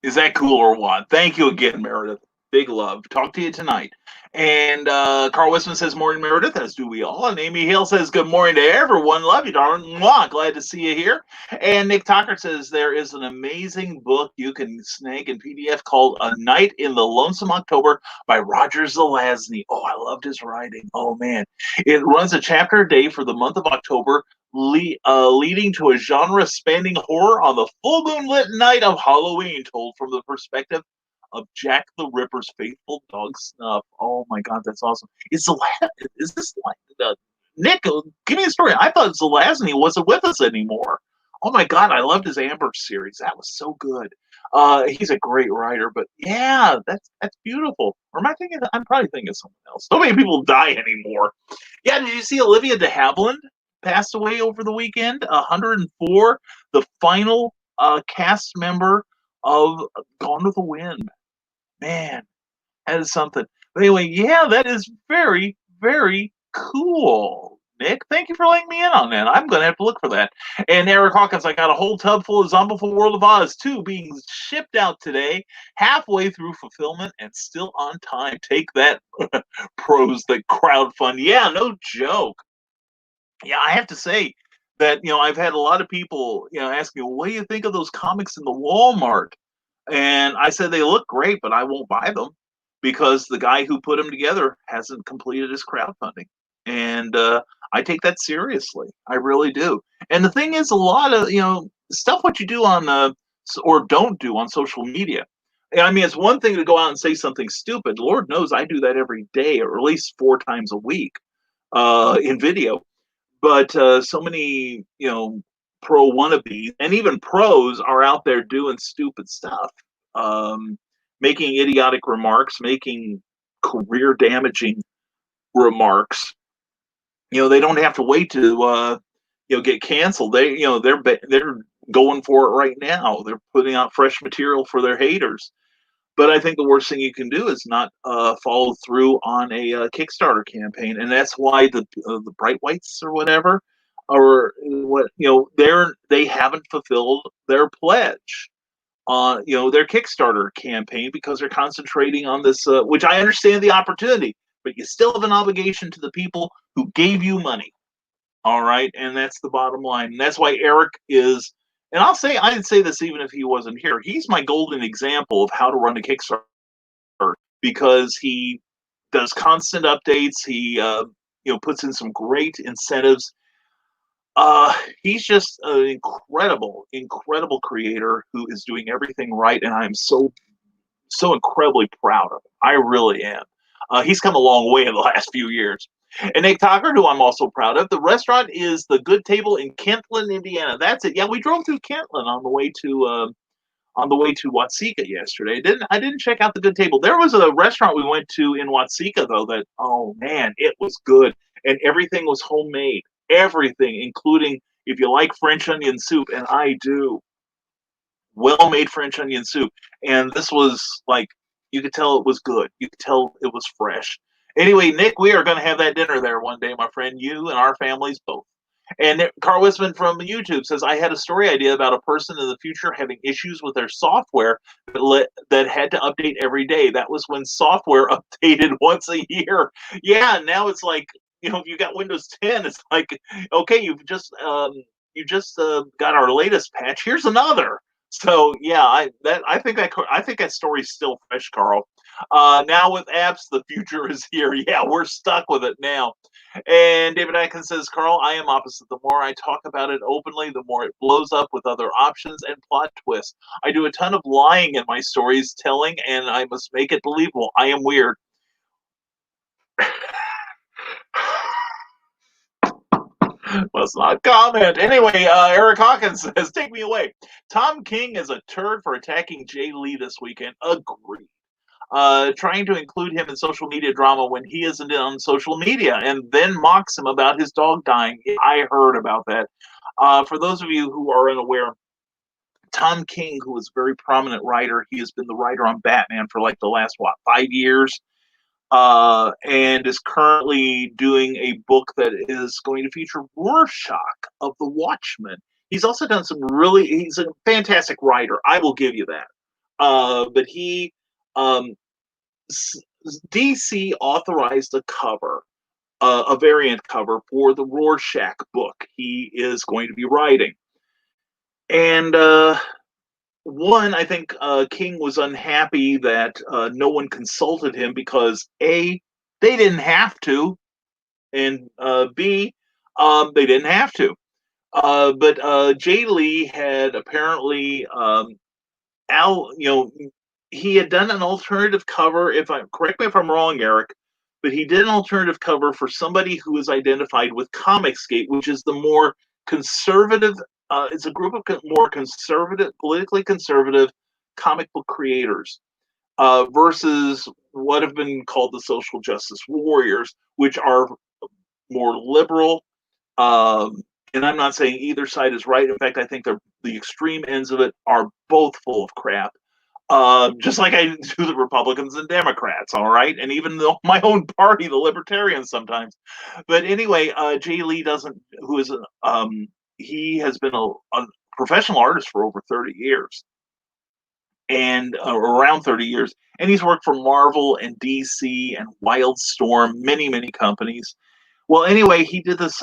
B: Is that cool or what? Thank you again, Meredith. Big love. Talk to you tonight. And Carl Westman says, morning, Meredith, as do we all. And Amy Hale says, good morning to everyone. Love you, darling. Mwah. Glad to see you here. And Nick Tucker says, there is an amazing book you can snag in PDF called A Night in the Lonesome October by Roger Zelazny. Oh, I loved his writing. Oh, man. It runs a chapter a day for the month of October, leading to a genre-spanning horror on the full moon-lit night of Halloween, told from the perspective of Jack the Ripper's faithful dog Snuff. Oh my God, that's awesome! Is this like Nick? Give me a story. I thought Zelazny wasn't with us anymore. Oh my God, I loved his Amber series. That was so good. He's a great writer, but yeah, that's beautiful. Or am I thinking? I'm probably thinking of someone else. So many people die anymore. Yeah, did you see Olivia de Havilland passed away over the weekend? 104, the final cast member of Gone with the Wind. Man, that is something. But anyway, yeah, that is very, very cool. Nick, thank you for letting me in on that. I'm going to have to look for that. And Eric Hawkins, I got a whole tub full of Zombieful World of Oz 2 being shipped out today, halfway through fulfillment and still on time. Take that, pros that crowdfund. Yeah, no joke. Yeah, I have to say that, I've had a lot of people, ask me, well, what do you think of those comics in the Walmart? And I said they look great, but I won't buy them because the guy who put them together hasn't completed his crowdfunding. And I take that seriously. I really do. And the thing is, a lot of, stuff what you do on or don't do on social media. I mean, it's one thing to go out and say something stupid. Lord knows I do that every day, or at least 4 times a week in video. But so many, pro wannabes and even pros are out there doing stupid stuff, making idiotic remarks, making career damaging remarks. They don't have to wait to get canceled. They're going for it right now. They're putting out fresh material for their haters. But I think the worst thing you can do is not follow through on a Kickstarter campaign, and that's why the Bright Whites or whatever, or what they haven't fulfilled their pledge on their Kickstarter campaign because they're concentrating on this, which I understand the opportunity, but you still have an obligation to the people who gave you money. All right, and that's the bottom line. And that's why Eric is, and I'd say this even if he wasn't here. He's my golden example of how to run a Kickstarter because he does constant updates. He puts in some great incentives. He's just an incredible creator who is doing everything right, and I'm so incredibly proud of him. I really am. He's come a long way in the last few years. And Nick Tucker, who I'm also proud of, the restaurant is the Good Table in Kentland, Indiana. That's it. Yeah, we drove through Kentland on the way to Watsika yesterday. I didn't check out the Good Table. There was a restaurant we went to in Watsika though that, oh man, it was good, and everything was homemade. Everything, including if you like French onion soup, and I do, well-made French onion soup. And this was like, you could tell it was good. You could tell it was fresh. Anyway, Nick, we are going to have that dinner there one day, my friend. You and our families both. And Carl Wisman from YouTube says, I had a story idea about a person in the future having issues with their software that had to update every day. That was when software updated once a year. Yeah, now it's like, if you got Windows 10, it's like, okay, you just got our latest patch. Here's another. So yeah, I think that story's still fresh, Carl. Now with apps, the future is here. Yeah, we're stuck with it now. And David Atkins says, Carl, I am opposite. The more I talk about it openly, the more it blows up with other options and plot twists. I do a ton of lying in my stories telling, and I must make it believable. I am weird. Let's not comment. Anyway, Eric Hawkins says, take me away. Tom King is a turd for attacking Jay Lee this weekend. Agreed. Trying to include him in social media drama when he isn't on social media, and then mocks him about his dog dying. I heard about that. For those of you who are unaware, Tom King, who is a very prominent writer, he has been the writer on Batman for like the last, 5 years? And is currently doing a book that is going to feature Rorschach of the Watchmen. He's also done he's a fantastic writer. I will give you that. But he DC authorized a cover, a variant cover for the Rorschach book he is going to be writing. And one, I think King was unhappy that no one consulted him because A, they didn't have to, and B, they didn't have to. But Jay Lee had apparently he had done an alternative cover. If I correct me if I'm wrong, Eric, but he did an alternative cover for somebody who is identified with Comicsgate, which is the more conservative. It's a group of more conservative, politically conservative comic book creators versus what have been called the social justice warriors, which are more liberal. And I'm not saying either side is right. In fact, I think the extreme ends of it are both full of crap. Just like I do the Republicans and Democrats, all right, and even my own party, the Libertarians, sometimes. But anyway, Jay Lee he has been a professional artist for over 30 years, and around 30 years, and he's worked for Marvel and DC and Wildstorm, many companies. Well, anyway, he did this.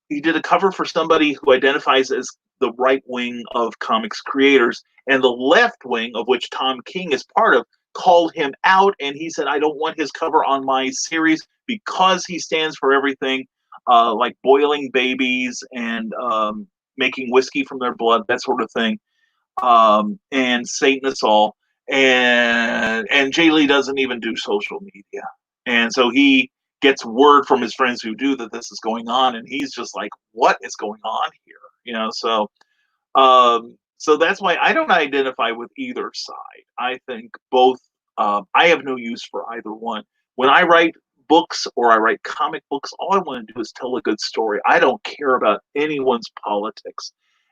B: He did a cover for somebody who identifies as the right wing of comics creators, and the left wing, of which Tom King is part of, called him out, and he said, "I don't want his cover on my series because he stands for everything, like boiling babies and making whiskey from their blood, that sort of thing, and Satanists all." And Jay Lee doesn't even do social media, and so he gets word from his friends who do that this is going on, and he's just like, what is going on here, so that's why I don't identify with either side. I think both. I have no use for either one. When I write books or I write comic books, all I want to do is tell a good story. I don't care about anyone's politics.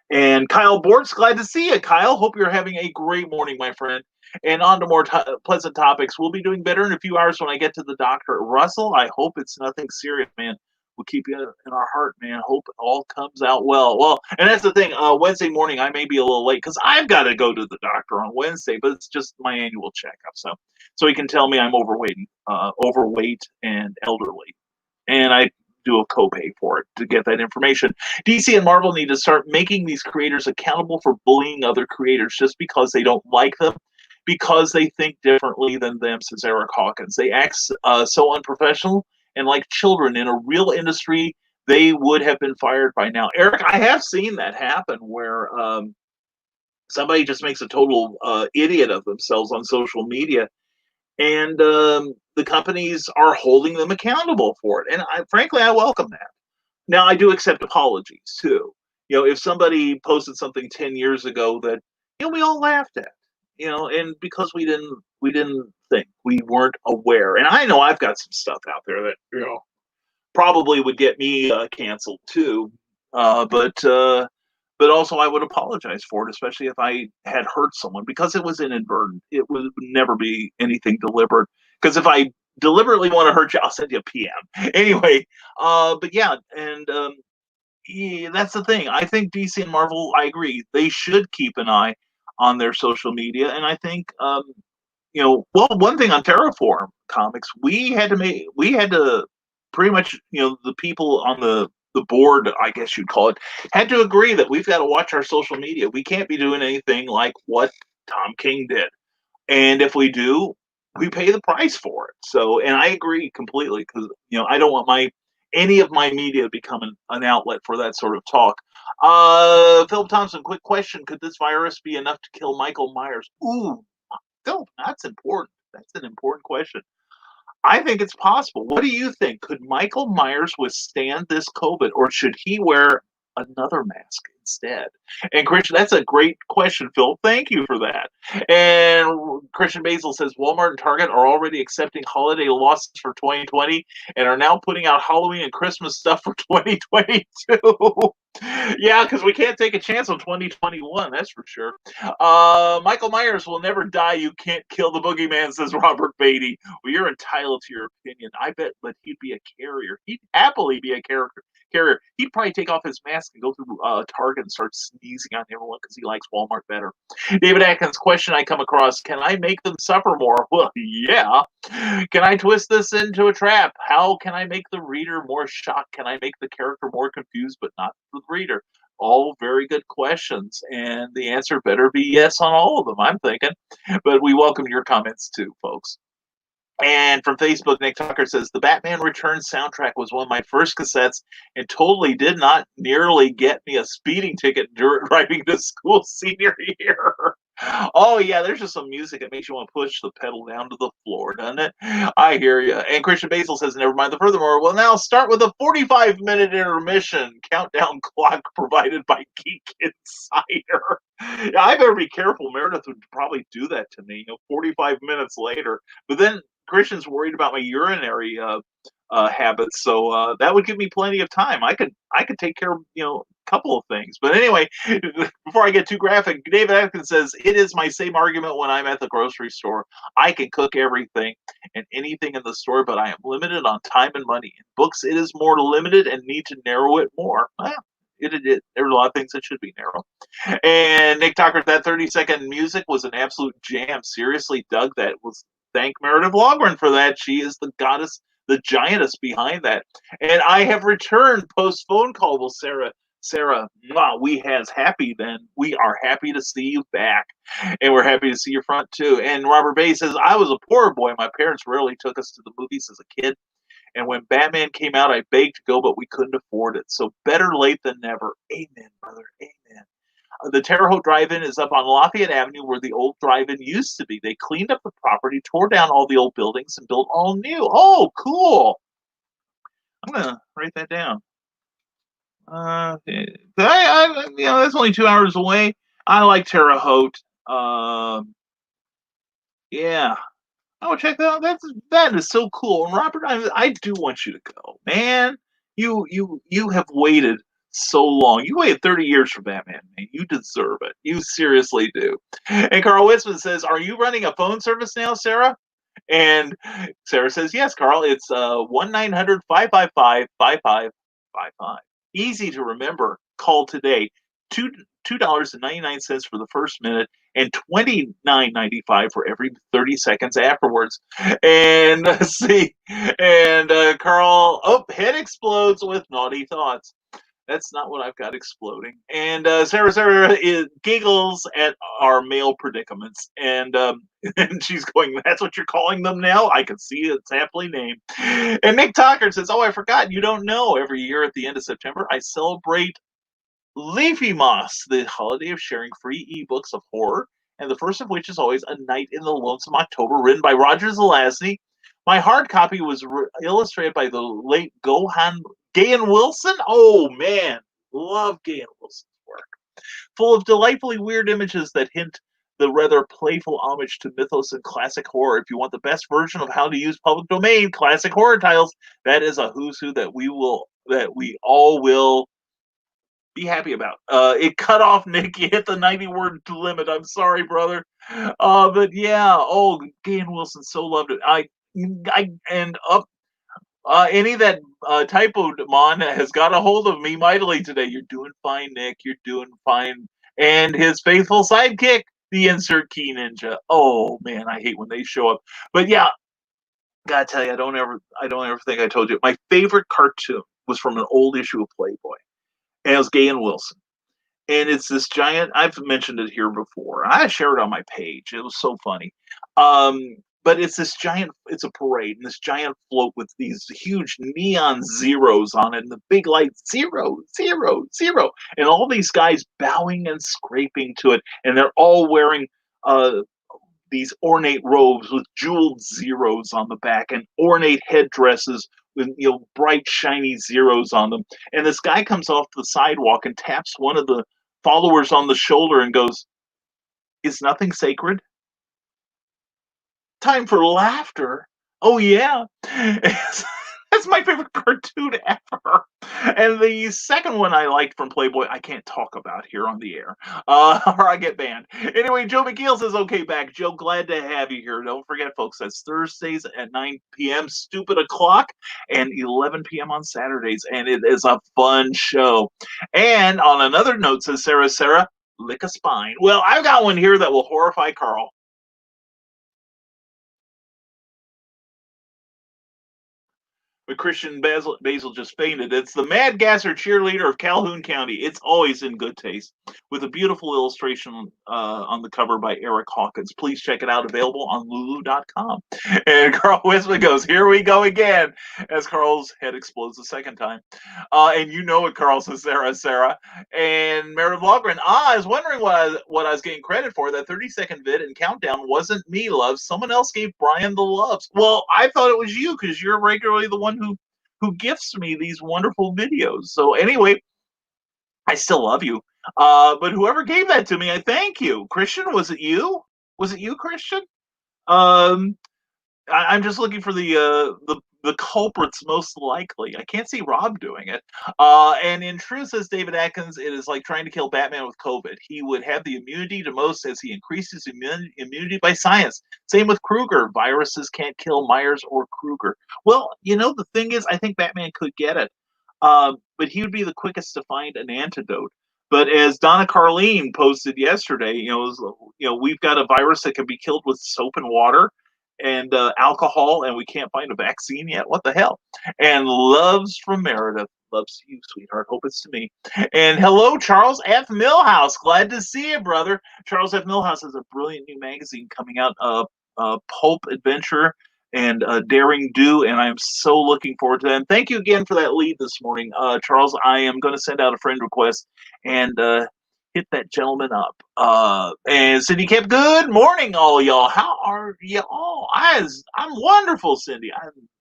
B: And Kyle Bort's glad to see you, Kyle. Hope you're having a great morning, my friend. And on to more pleasant topics. We'll be doing better in a few hours when I get to the doctor. Russell, I hope it's nothing serious, man. We'll keep you in our heart, man. Hope it all comes out well. Well, and that's the thing. Wednesday morning, I may be a little late because I've got to go to the doctor on Wednesday, but it's just my annual checkup. So he can tell me I'm overweight and elderly, and I do a copay for it to get that information. DC and Marvel need to start making these creators accountable for bullying other creators just because they don't like them, because they think differently than them, says Eric Hawkins. They act so unprofessional and like children. In a real industry, they would have been fired by now. Eric, I have seen that happen where somebody just makes a total idiot of themselves on social media, and the companies are holding them accountable for it. And frankly, I welcome that. Now, I do accept apologies too. If somebody posted something 10 years ago that we all laughed at, and because we didn't think, we weren't aware. And I know I've got some stuff out there that probably would get me canceled too. But also I would apologize for it, especially if I had hurt someone, because it was inadvertent. It would never be anything deliberate. Because if I deliberately want to hurt you, I'll send you a PM. Anyway, but yeah, and yeah, that's the thing. I think DC and Marvel, I agree, they should keep an eye on their social media, and I think well, one thing on Terraform Comics, we had to pretty much, the people on the board, I guess you'd call it, had to agree that we've got to watch our social media. We can't be doing anything like what Tom King did. And if we do, we pay the price for it. So, and I agree completely, because, I don't want any of my media to become an outlet for that sort of talk. Philip Thompson, quick question. Could this virus be enough to kill Michael Myers? Ooh, Philip, that's important. That's an important question. I think it's possible. What do you think? Could Michael Myers withstand this COVID, or should he wear another mask instead? And Christian, that's a great question, Phil. Thank you for that. And Christian Basil says Walmart and Target are already accepting holiday losses for 2020 and are now putting out Halloween and Christmas stuff for 2022. Yeah, because we can't take a chance on 2021, that's for sure. Michael Myers will never die. You can't kill the boogeyman, says Robert Beatty. Well, you're entitled to your opinion. I bet, but he'd be a carrier. He'd happily be a carrier. He'd probably take off his mask and go through Target and start sneezing on everyone because he likes Walmart better. David Atkins, question I come across: can I make them suffer more? Well, yeah. Can I twist this into a trap? How can I make the reader more shocked? Can I make the character more confused, but not the reader? All very good questions, and the answer better be yes on all of them, I'm thinking. But we welcome your comments too, folks. And from Facebook, Nick Tucker says the Batman Returns soundtrack was one of my first cassettes and totally did not nearly get me a speeding ticket during driving to school senior year. Oh yeah, there's just some music that makes you want to push the pedal down to the floor, doesn't it? I hear you. And Christian Basil says, "Never mind the furthermore." Well, now start with a 45-minute intermission countdown clock provided by Geek Insider. Yeah, I better be careful. Meredith would probably do that to me. 45 minutes later, but then Christian's worried about my urinary habits, so that would give me plenty of time. I could take care of a couple of things. But anyway, before I get too graphic, David Atkins says it is my same argument when I'm at the grocery store. I can cook everything and anything in the store, but I am limited on time and money. In books, it is more limited and need to narrow it more. Well, there's a lot of things that should be narrow. And Nick Tucker, that 30-second music was an absolute jam. Seriously, Doug, that was thank Meredith Logren for that. She is the goddess, the giantess behind that. And I have returned post phone call with Sarah. Sarah, wow, we has happy then. We are happy to see you back. And we're happy to see your front too. And Robert Bay says, I was a poor boy. My parents rarely took us to the movies as a kid. And when Batman came out, I begged to go, but we couldn't afford it. So better late than never. Amen, brother. Amen. The Terre Haute Drive-In is up on Lafayette Avenue where the old drive-in used to be. They cleaned up the property, tore down all the old buildings, and built all new. Oh, cool. I'm going to write that down. That's only 2 hours away. I like Terre Haute. Yeah. I would check that out. That is so cool. And Robert, I do want you to go, man. You have waited so long. You waited 30 years for Batman, man. You deserve it. You seriously do. And Carl Witzman says, "Are you running a phone service now, Sarah?" And Sarah says, "Yes, Carl. It's 1-900-555-5555. Easy to remember. Call today. $2.99 for the first minute and $29.95 for every 30 seconds afterwards." And see, and Carl, head explodes with naughty thoughts. That's not what I've got exploding. And Sarah giggles at our male predicaments, and and she's going, "That's what you're calling them now? I can see it's aptly named." And Nick Tucker says, "Oh, I forgot. You don't know. Every year at the end of September, I celebrate Leafy Moss, the holiday of sharing free ebooks of horror, and the first of which is always A Night in the Lonesome October, written by Roger Zelazny. My hard copy was illustrated by the late Gahan Wilson. Oh, man. Love Gahan Wilson's work. Full of delightfully weird images that hint the rather playful homage to mythos and classic horror. If you want the best version of how to use public domain classic horror titles, that is a who's who that we all will be happy about. It cut off, Nick. You hit the 90-word limit. I'm sorry, brother. But yeah, Gahan Wilson so loved it. Any that typo mon has got a hold of me mightily today. You're doing fine, Nick. You're doing fine. And his faithful sidekick, the insert key ninja. Oh man, I hate when they show up. But yeah, gotta tell you, I don't ever think I told you. My favorite cartoon was from an old issue of Playboy, and it was Gahan Wilson. And it's this giant. I've mentioned it here before. I shared it on my page. It was so funny. But it's this giant. It's a parade, and this giant float with these huge neon zeros on it, and the big light 0, 0, 0, and all these guys bowing and scraping to it, and they're all wearing these ornate robes with jeweled zeros on the back and ornate headdresses with bright shiny zeros on them. And this guy comes off the sidewalk and taps one of the followers on the shoulder and goes, "Is nothing sacred?" Time for laughter. Oh yeah. That's my favorite cartoon ever. And the second one I liked from Playboy, I can't talk about here on the air, or I get banned. Anyway, Joe McGill says, okay, back. Joe, glad to have you here. Don't forget, folks, that's Thursdays at 9 p.m., stupid o'clock, and 11 p.m. on Saturdays. And it is a fun show. And on another note, says Sarah, lick a spine. Well, I've got one here that will horrify Carl. But Christian Basil just fainted. It's the Mad Gasser cheerleader of Calhoun County. It's always in good taste, with a beautiful illustration on the cover by Eric Hawkins. Please check it out. Available on Lulu.com. And Carl Wisman goes, "Here we go again," as Carl's head explodes the second time. And you know what Carl says, Sarah. And Meredith Logren, I was wondering what I was getting credit for. That 30-second vid and countdown wasn't me, love. Someone else gave Brian the loves. Well, I thought it was you because you're regularly the one who gifts me these wonderful videos. So anyway, I still love you. But whoever gave that to me, I thank you. Christian, was it you? Was it you, Christian? I'm just looking for the culprits most likely. I can't see Rob doing it. And in truth, says David Atkins, it is like trying to kill Batman with COVID. He would have the immunity to most as he increases immunity by science. Same with Kruger. Viruses can't kill Myers or Kruger. Well, the thing is, I think Batman could get it. But he would be the quickest to find an antidote. But as Donna Carlene posted yesterday, we've got a virus that can be killed with soap and water and alcohol, and we can't find a vaccine yet. What the hell? And loves from Meredith. Loves you, sweetheart. Hope it's to me. And hello, Charles F. Millhouse. Glad to see you, brother. Charles F. Millhouse has a brilliant new magazine coming out, Pulp Adventure and Daring Do, and I'm so looking forward to that. And thank you again for that lead this morning, Charles. I am going to send out a friend request and hit that gentleman up. And Cindy kept, good morning, all y'all. How are y'all? I'm wonderful, Cindy.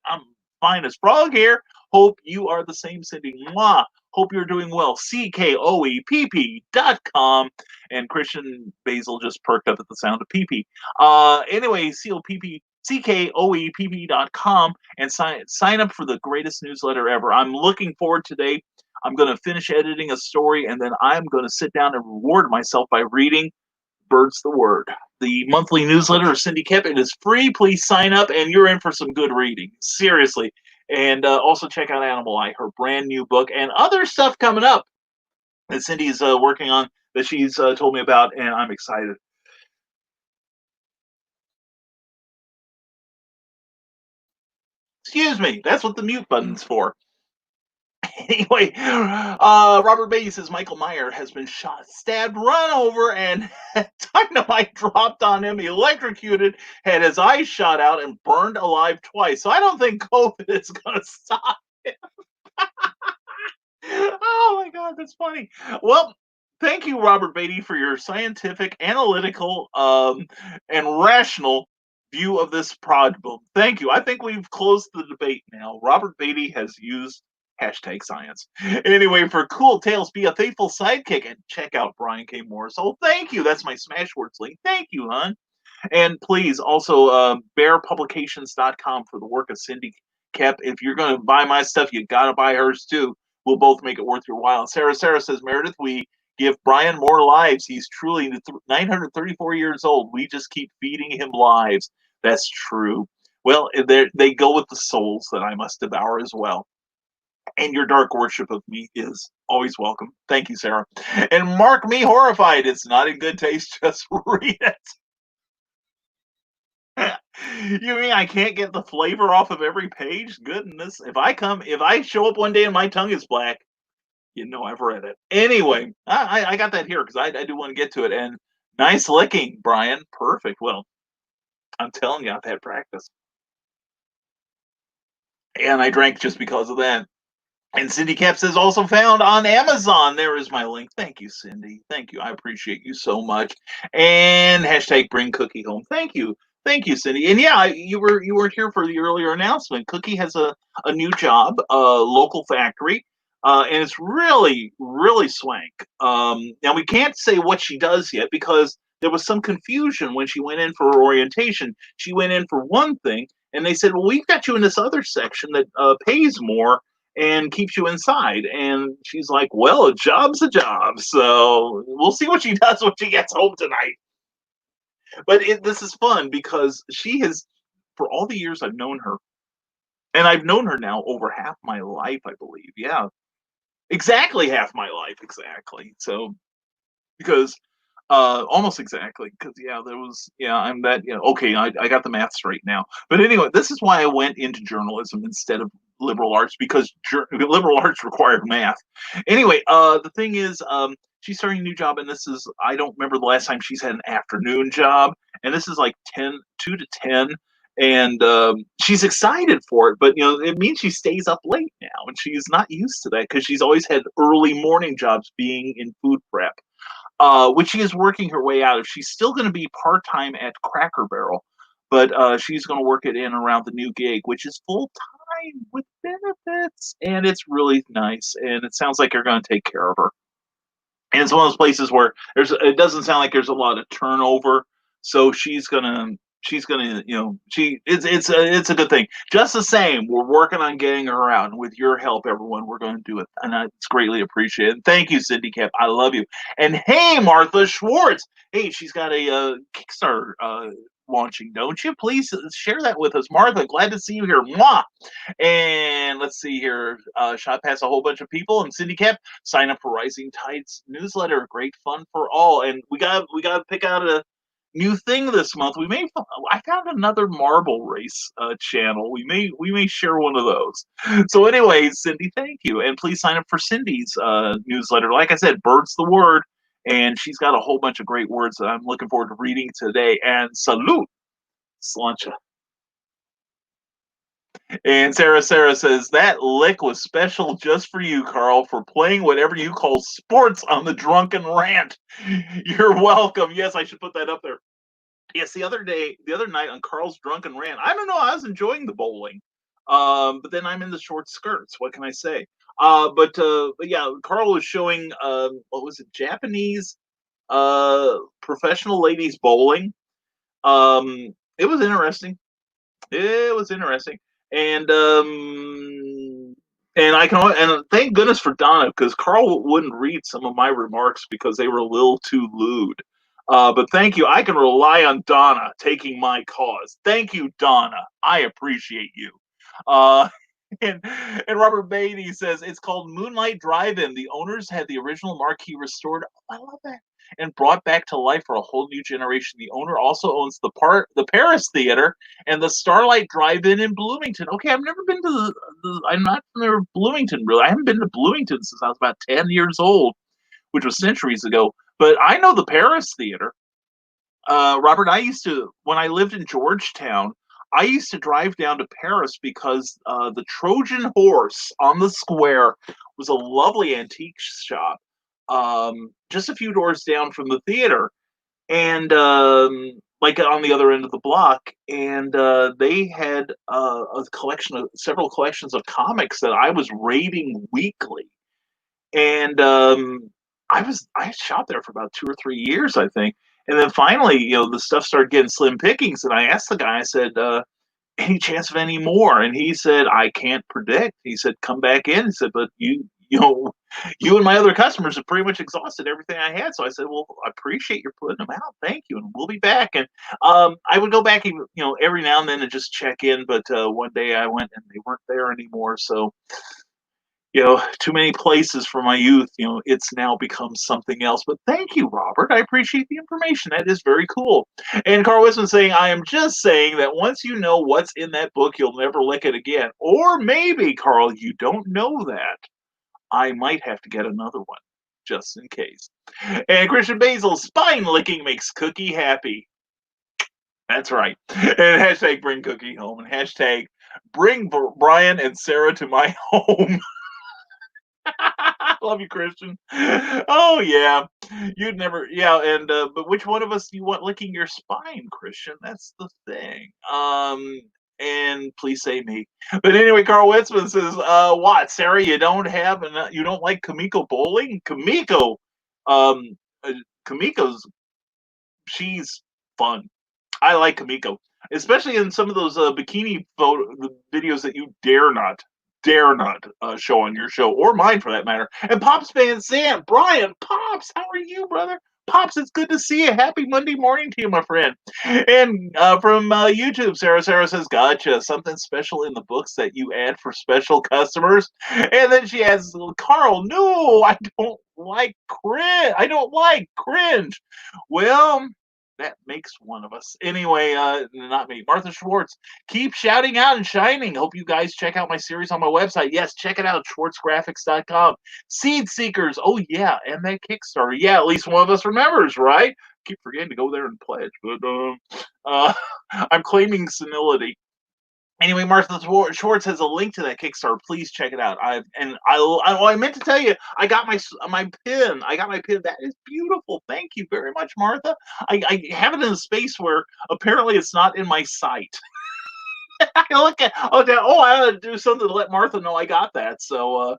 B: I'm fine as frog here. Hope you are the same, Cindy. Mwah. Hope you're doing well. CKOEPP.com. And Christian Basil just perked up at the sound of PP. Anyway, CKOEPP.com and sign up for the greatest newsletter ever. I'm looking forward today. I'm going to finish editing a story, and then I'm going to sit down and reward myself by reading Bird's the Word, the monthly newsletter of Cindy Kemp. It is free. Please sign up, and you're in for some good reading. Seriously. And also check out Animal Eye, her brand new book, and other stuff coming up that Cindy's working on that she's told me about, and I'm excited. Excuse me. That's what the mute button's for. Anyway, Robert Beatty says Michael Meyer has been shot, stabbed, run over, and dynamite dropped on him, electrocuted, had his eyes shot out, and burned alive twice. So I don't think COVID is going to stop him. Oh my God, that's funny. Well, thank you, Robert Beatty, for your scientific, analytical, and rational view of this problem. Thank you. I think we've closed the debate now. Robert Beatty has used #science. Anyway, for Cool Tales, be a faithful sidekick and check out Brian K. Morris. Oh, thank you. That's my Smashwords link. Thank you, hon. And please also bearpublications.com for the work of Cindy Kep. If you're going to buy my stuff, you got to buy hers too. We'll both make it worth your while. Sarah says, Meredith, we give Brian more lives. He's truly 934 years old. We just keep feeding him lives. That's true. Well, they go with the souls that I must devour as well. And your dark worship of me is always welcome. Thank you, Sarah. And mark me horrified. It's not in good taste. Just read it. You mean I can't get the flavor off of every page? Goodness. If I show up one day and my tongue is black, I've read it. Anyway, I got that here because I do want to get to it. And nice licking, Brian. Perfect. Well, I'm telling you, I've had practice. And I drank just because of that. And Cindy Caps is also found on Amazon. There is my link. Thank you, Cindy. Thank you. I appreciate you so much. And #bring Cookie home. Thank you. Thank you, Cindy. And yeah, you weren't here for the earlier announcement. Cookie has a new job, a local factory, and it's really, really swank. Now we can't say what she does yet because there was some confusion when she went in for her orientation. She went in for one thing, and they said, "Well, we've got you in this other section that pays more." and keeps you inside. And she's like, well, a job's a job. So we'll see what she does when she gets home tonight. But this is fun because she has, for all the years I've known her, and I've known her now over half my life, I believe. Yeah, exactly half my life, exactly. So because almost exactly, because yeah, there was, yeah, I'm that, okay, I got the math straight now. But anyway, this is why I went into journalism instead of liberal arts, because liberal arts required math. Anyway, the thing is, she's starting a new job, and this is, I don't remember the last time she's had an afternoon job, and this is like 2 to 10. And she's excited for it, but it means she stays up late now, and she's not used to that because she's always had early morning jobs being in food prep, which she is working her way out of. She's still going to be part time at Cracker Barrel, but she's going to work it in around the new gig, which is full time with benefits, and it's really nice. And it sounds like you're going to take care of her. And it's one of those places where it doesn't sound like there's a lot of turnover, so she's gonna it's a good thing. Just the same, we're working on getting her out, and with your help, everyone, we're going to do it, and it's greatly appreciated. Thank you, Cindy Cap. I love you. And hey, Martha Schwartz. Hey, she's got a Kickstarter launching, don't you? Please share that with us, Martha. Glad to see you here. Mwah. And let's see here. Shot past a whole bunch of people. And Cindy Cap, sign up for Rising Tides newsletter. Great fun for all. And we got to pick out a new thing this month. I found another marble race channel. We may share one of those. So anyway, Cindy, thank you. And please sign up for Cindy's newsletter. Like I said, bird's the word. And she's got a whole bunch of great words that I'm looking forward to reading today. And salute, slancha. And Sarah says, that lick was special just for you, Carl, for playing whatever you call sports on the Drunken Rant. You're welcome. Yes, I should put that up there. Yes, the other night on Carl's Drunken Rant, I don't know, I was enjoying the bowling. But then I'm in the short skirts. What can I say? But yeah, Carl was showing, what was it, Japanese professional ladies bowling. It was interesting. It was interesting. And and thank goodness for Donna, because Carl wouldn't read some of my remarks because they were a little too lewd. But thank you. I can rely on Donna taking my cause. Thank you, Donna. I appreciate you. Uh, and, and Robert Beatty says it's called Moonlight Drive-In. The owners had the original marquee restored. Oh, I love that. And brought back to life for a whole new generation. The owner also owns the Paris Theater and the Starlight Drive-In in Bloomington. Okay, I've never been to I'm not familiar with Bloomington, really. I haven't been to Bloomington since I was about 10 years old, which was centuries ago. But I know the Paris Theater. Robert, when I lived in Georgetown, I used to drive down to Paris because the Trojan Horse on the square was a lovely antique shop, just a few doors down from the theater, and like on the other end of the block. And they had several collections of comics that I was raiding weekly. And I shot there for about 2 or 3 years, I think. And then finally, the stuff started getting slim pickings. And I asked the guy, I said, any chance of any more? And he said, I can't predict. He said, come back in. He said, but you and my other customers have pretty much exhausted everything I had. So I said, well, I appreciate your putting them out. Thank you. And we'll be back. And I would go back, every now and then and just check in. But one day I went and they weren't there anymore. So, too many places for my youth, it's now become something else. But thank you, Robert. I appreciate the information. That is very cool. And Carl Wisman saying, I am just saying that once you know what's in that book, you'll never lick it again. Or maybe, Carl, you don't know that. I might have to get another one, just in case. And Christian Basil, spine licking makes Cookie happy. That's right. And hashtag bring Cookie home. And hashtag bring Brian and Sarah to my home. Love you, Christian. Oh yeah, you'd never. Yeah, and but which one of us do you want licking your spine, Christian? That's the thing. And please say me. But anyway, Carl Witzman says, "What, Sarah? You don't like Kamiko bowling? Um, uh, Kamiko's she's fun. I like Kamiko, especially in some of those bikini videos that you dare not show on your show, or mine for that matter. And Pops Van Zandt, Brian, Pops, how are you, brother? Pops, it's good to see you. Happy Monday morning to you, my friend. And from YouTube, Sarah says, gotcha. Something special in the books that you add for special customers. And then she adds, Carl, no, I don't like cringe. I don't like cringe. Well, that makes one of us. Anyway, not me. Martha Schwartz, keep shouting out and shining. Hope you guys check out my series on my website. Yes, check it out, schwartzgraphics.com. Seed Seekers, oh yeah, and that Kickstarter. Yeah, at least one of us remembers, right? Keep forgetting to go there and pledge, but I'm claiming senility. Anyway, Martha Schwartz has a link to that Kickstarter. Please check it out. I meant to tell you, I got my pin. I got my pin. That is beautiful. Thank you very much, Martha. I have it in a space where apparently it's not in my sight. I look at I ought to do something to let Martha know I got that. So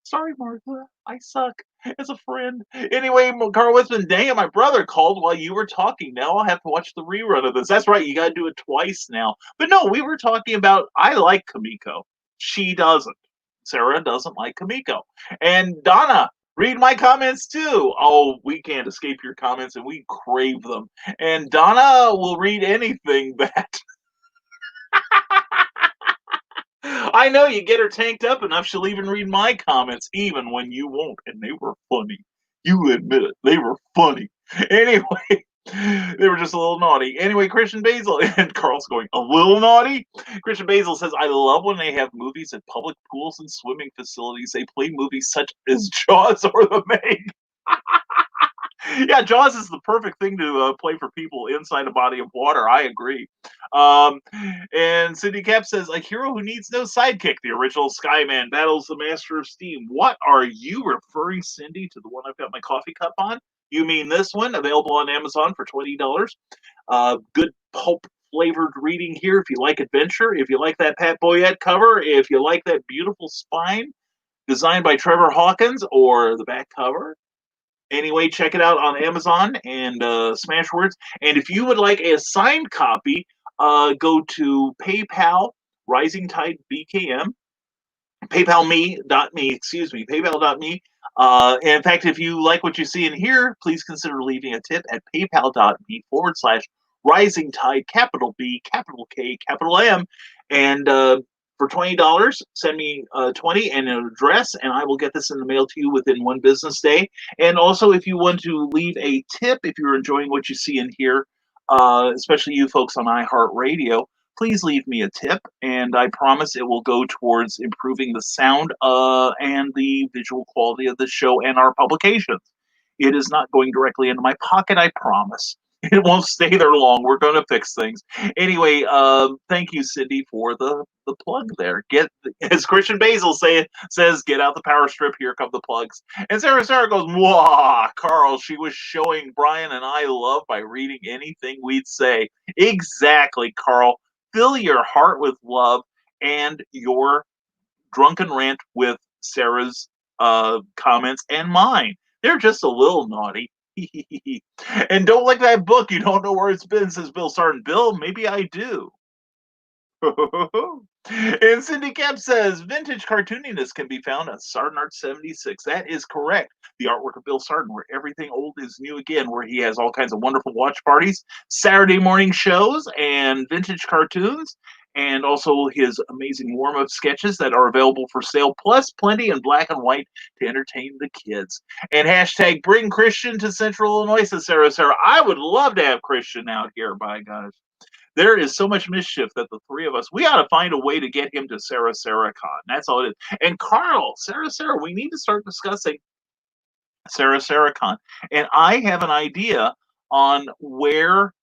B: sorry, Martha. I suck as a friend. Anyway, Carl Witzman, dang, my brother called while you were talking. Now I'll have to watch the rerun of this. That's right. You got to do it twice now. But no, we were talking about, I like Kamiko. She doesn't. Sarah doesn't like Kamiko. And Donna, read my comments too. Oh, we can't escape your comments and we crave them. And Donna will read anything that I know. You get her tanked up enough, she'll even read my comments, even when you won't. And they were funny. You admit it. They were funny. Anyway, they were just a little naughty. Anyway, Christian Basil, and Carl's going, a little naughty? Christian Basil says, I love when they have movies at public pools and swimming facilities. They play movies such as Jaws or The Meg. Yeah, Jaws is the perfect thing to play for people inside a body of water. I agree. And Cindy Cap says, a hero who needs no sidekick. The original Skyman battles the Master of Steam. What are you referring, Cindy, to the one I've got my coffee cup on? You mean this one, available on Amazon for $20? Good pulp flavored reading here if you like adventure, if you like that Pat Boyette cover, if you like that beautiful spine designed by Trevor Hawkins, or the back cover. Anyway, check it out on Amazon and Smashwords. And if you would like a signed copy, go to PayPal, Rising Tide BKM, paypal.me. And in fact, if you like what you see in here, please consider leaving a tip at paypal.me/Rising Tide, capital B, capital K, capital M. And for $20, send me 20 and an address, and I will get this in the mail to you within one business day. And also, if you want to leave a tip, if you're enjoying what you see in here, especially you folks on iHeartRadio, please leave me a tip, and I promise it will go towards improving the sound and the visual quality of the show and our publications. It is not going directly into my pocket, I promise. It won't stay there long. We're going to fix things. Anyway, thank you, Cindy, for the plug there. Get, as Christian Basil says, get out the power strip. Here come the plugs. And Sarah goes, "Wah, Carl, she was showing Brian and I love by reading anything we'd say." Exactly, Carl. Fill your heart with love and your drunken rant with Sarah's comments and mine. They're just a little naughty. And don't like that book. You don't know where it's been, says Bill Sargent. Bill, maybe I do. And Cindy Cap says, vintage cartooniness can be found on Sargent Art 76. That is correct. The artwork of Bill Sargent, where everything old is new again, where he has all kinds of wonderful watch parties, Saturday morning shows, and vintage cartoons, and also his amazing warm-up sketches that are available for sale, plus plenty in black and white to entertain the kids. And hashtag bring Christian to Central Illinois, says Sarah. I would love to have Christian out here, by gosh. There is so much mischief that the three of us, we ought to find a way to get him to SarahCon. That's all it is. And Carl, Sarah, we need to start discussing SarahCon. And I have an idea on where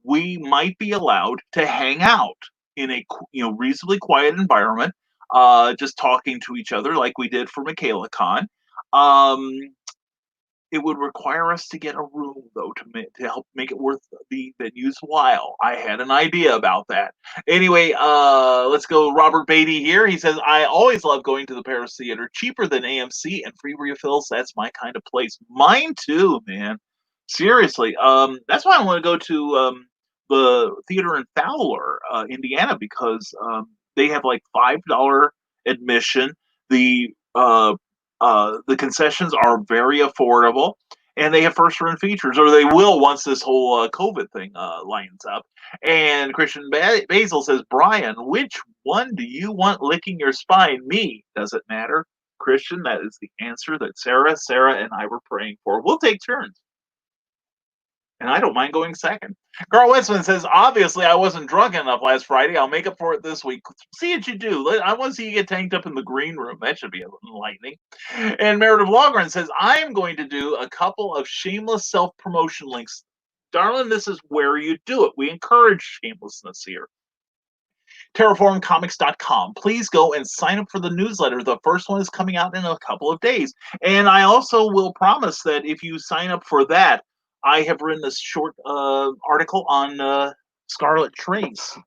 B: we might be allowed to hang out in a reasonably quiet environment, just talking to each other like we did for MichaelaCon. It would require us to get a room, though, to help make it worth the venue's while. I had an idea about that. Anyway, let's go. Robert Beatty here. He says, I always love going to the Paris Theater. Cheaper than AMC and free refills. That's my kind of place. Mine too, man. Seriously. That's why I want to go to the theater in Fowler, Indiana, because they have like $5 admission. The the concessions are very affordable, and they have first run features, or they will once this whole COVID thing lines up. And Christian Basil says, Brian, which one do you want licking your spine? Me. Does it matter? Christian, that is the answer that Sarah, and I were praying for. We'll take turns. And I don't mind going second. Carl Westman says, obviously, I wasn't drunk enough last Friday. I'll make up for it this week. See what you do. I want to see you get tanked up in the green room. That should be enlightening. And Meredith Logren says, I'm going to do a couple of shameless self-promotion links. Darling, this is where you do it. We encourage shamelessness here. Terraformcomics.com. Please go and sign up for the newsletter. The first one is coming out in a couple of days. And I also will promise that if you sign up for that, I have written this short article on Scarlet Trace.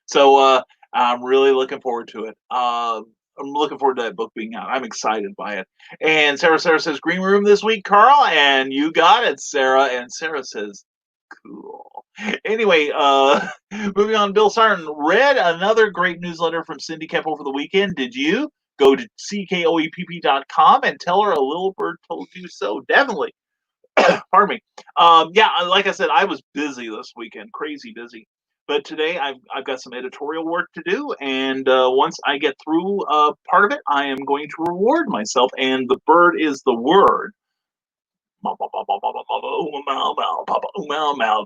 B: So I'm really looking forward to it. I'm looking forward to that book being out. I'm excited by it. And Sarah says, Green Room this week, Carl. And you got it, Sarah. And Sarah says, cool. Anyway, moving on, Bill Sarton read another great newsletter from Cindy Kep over the weekend. Did you? Go to ckoepp.com and tell her a little bird told you so. Definitely. Pardon me. Yeah, like I said, I was busy this weekend, crazy busy. But today I've got some editorial work to do, and once I get through part of it, I am going to reward myself. And the bird is the word.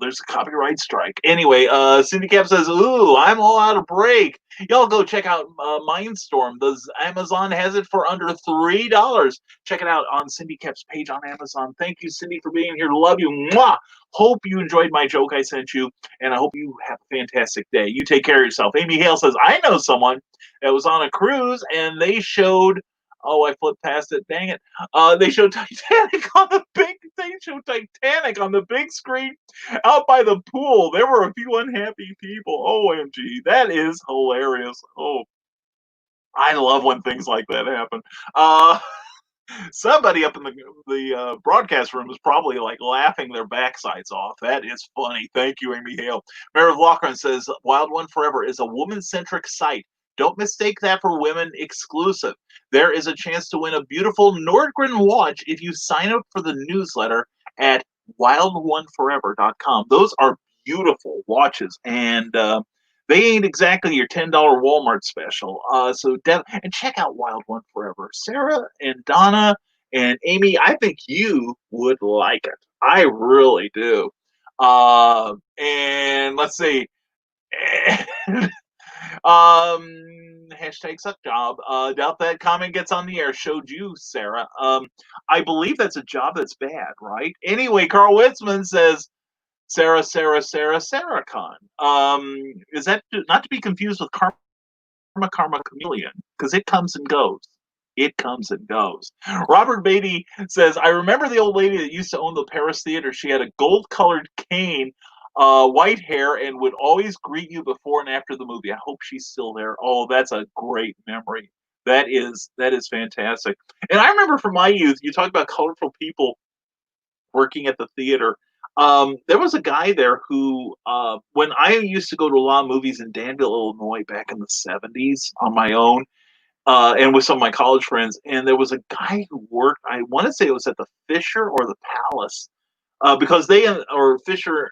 B: There's a copyright strike. Anyway, Cindy Cap says, ooh, I'm all out of break. Y'all go check out Mindstorm. Amazon has it for under $3. Check it out on Cindy Cap's page on Amazon. Thank you, Cindy, for being here. Love you. Mwah! Hope you enjoyed my joke I sent you, and I hope you have a fantastic day. You take care of yourself. Amy Hale says, I know someone that was on a cruise, and they showed oh, I flipped past it. Dang it. They showed Titanic on the big screen out by the pool. There were a few unhappy people. OMG. That is hilarious. Oh, I love when things like that happen. Somebody up in the broadcast room is probably like laughing their backsides off. That is funny. Thank you, Amy Hale. Meredith Loughran says Wild One Forever is a woman-centric site. Don't mistake that for women exclusive. There is a chance to win a beautiful Nordgren watch if you sign up for the newsletter at wildoneforever.com. Those are beautiful watches, and they ain't exactly your $10 Walmart special. And check out Wild One Forever. Sarah and Donna and Amy, I think you would like it. I really do. And let's see. Hashtag suck job. Doubt that comment gets on the air. Showed you, Sarah. I believe that's a job that's bad, right? Anyway, Carl Witzman says, Sarah Con. Is that not to be confused with Karma Chameleon? Because it comes and goes. It comes and goes. Robert Beatty says, I remember the old lady that used to own the Paris Theater. She had a gold-colored cane, white hair, and would always greet you before and after the movie. I hope she's still there. Oh, that's a great memory. That is fantastic. And I remember from my youth, you talk about colorful people working at the theater. There was a guy there who, when I used to go to a lot of movies in Danville, Illinois, back in the 70s on my own, and with some of my college friends, and there was a guy who worked, I want to say it was at the Fisher or the Palace, because they, or Fisher,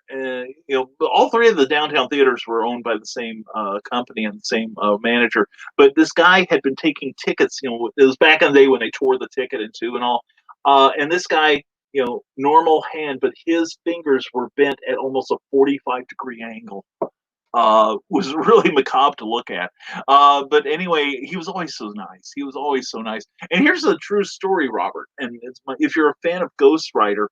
B: all three of the downtown theaters were owned by the same company and the same manager. But this guy had been taking tickets, it was back in the day when they tore the ticket in two and all. And this guy, normal hand, but his fingers were bent at almost a 45-degree angle. Was really macabre to look at. But anyway, he was always so nice. He was always so nice. And here's a true story, Robert. And if you're a fan of Ghost Rider,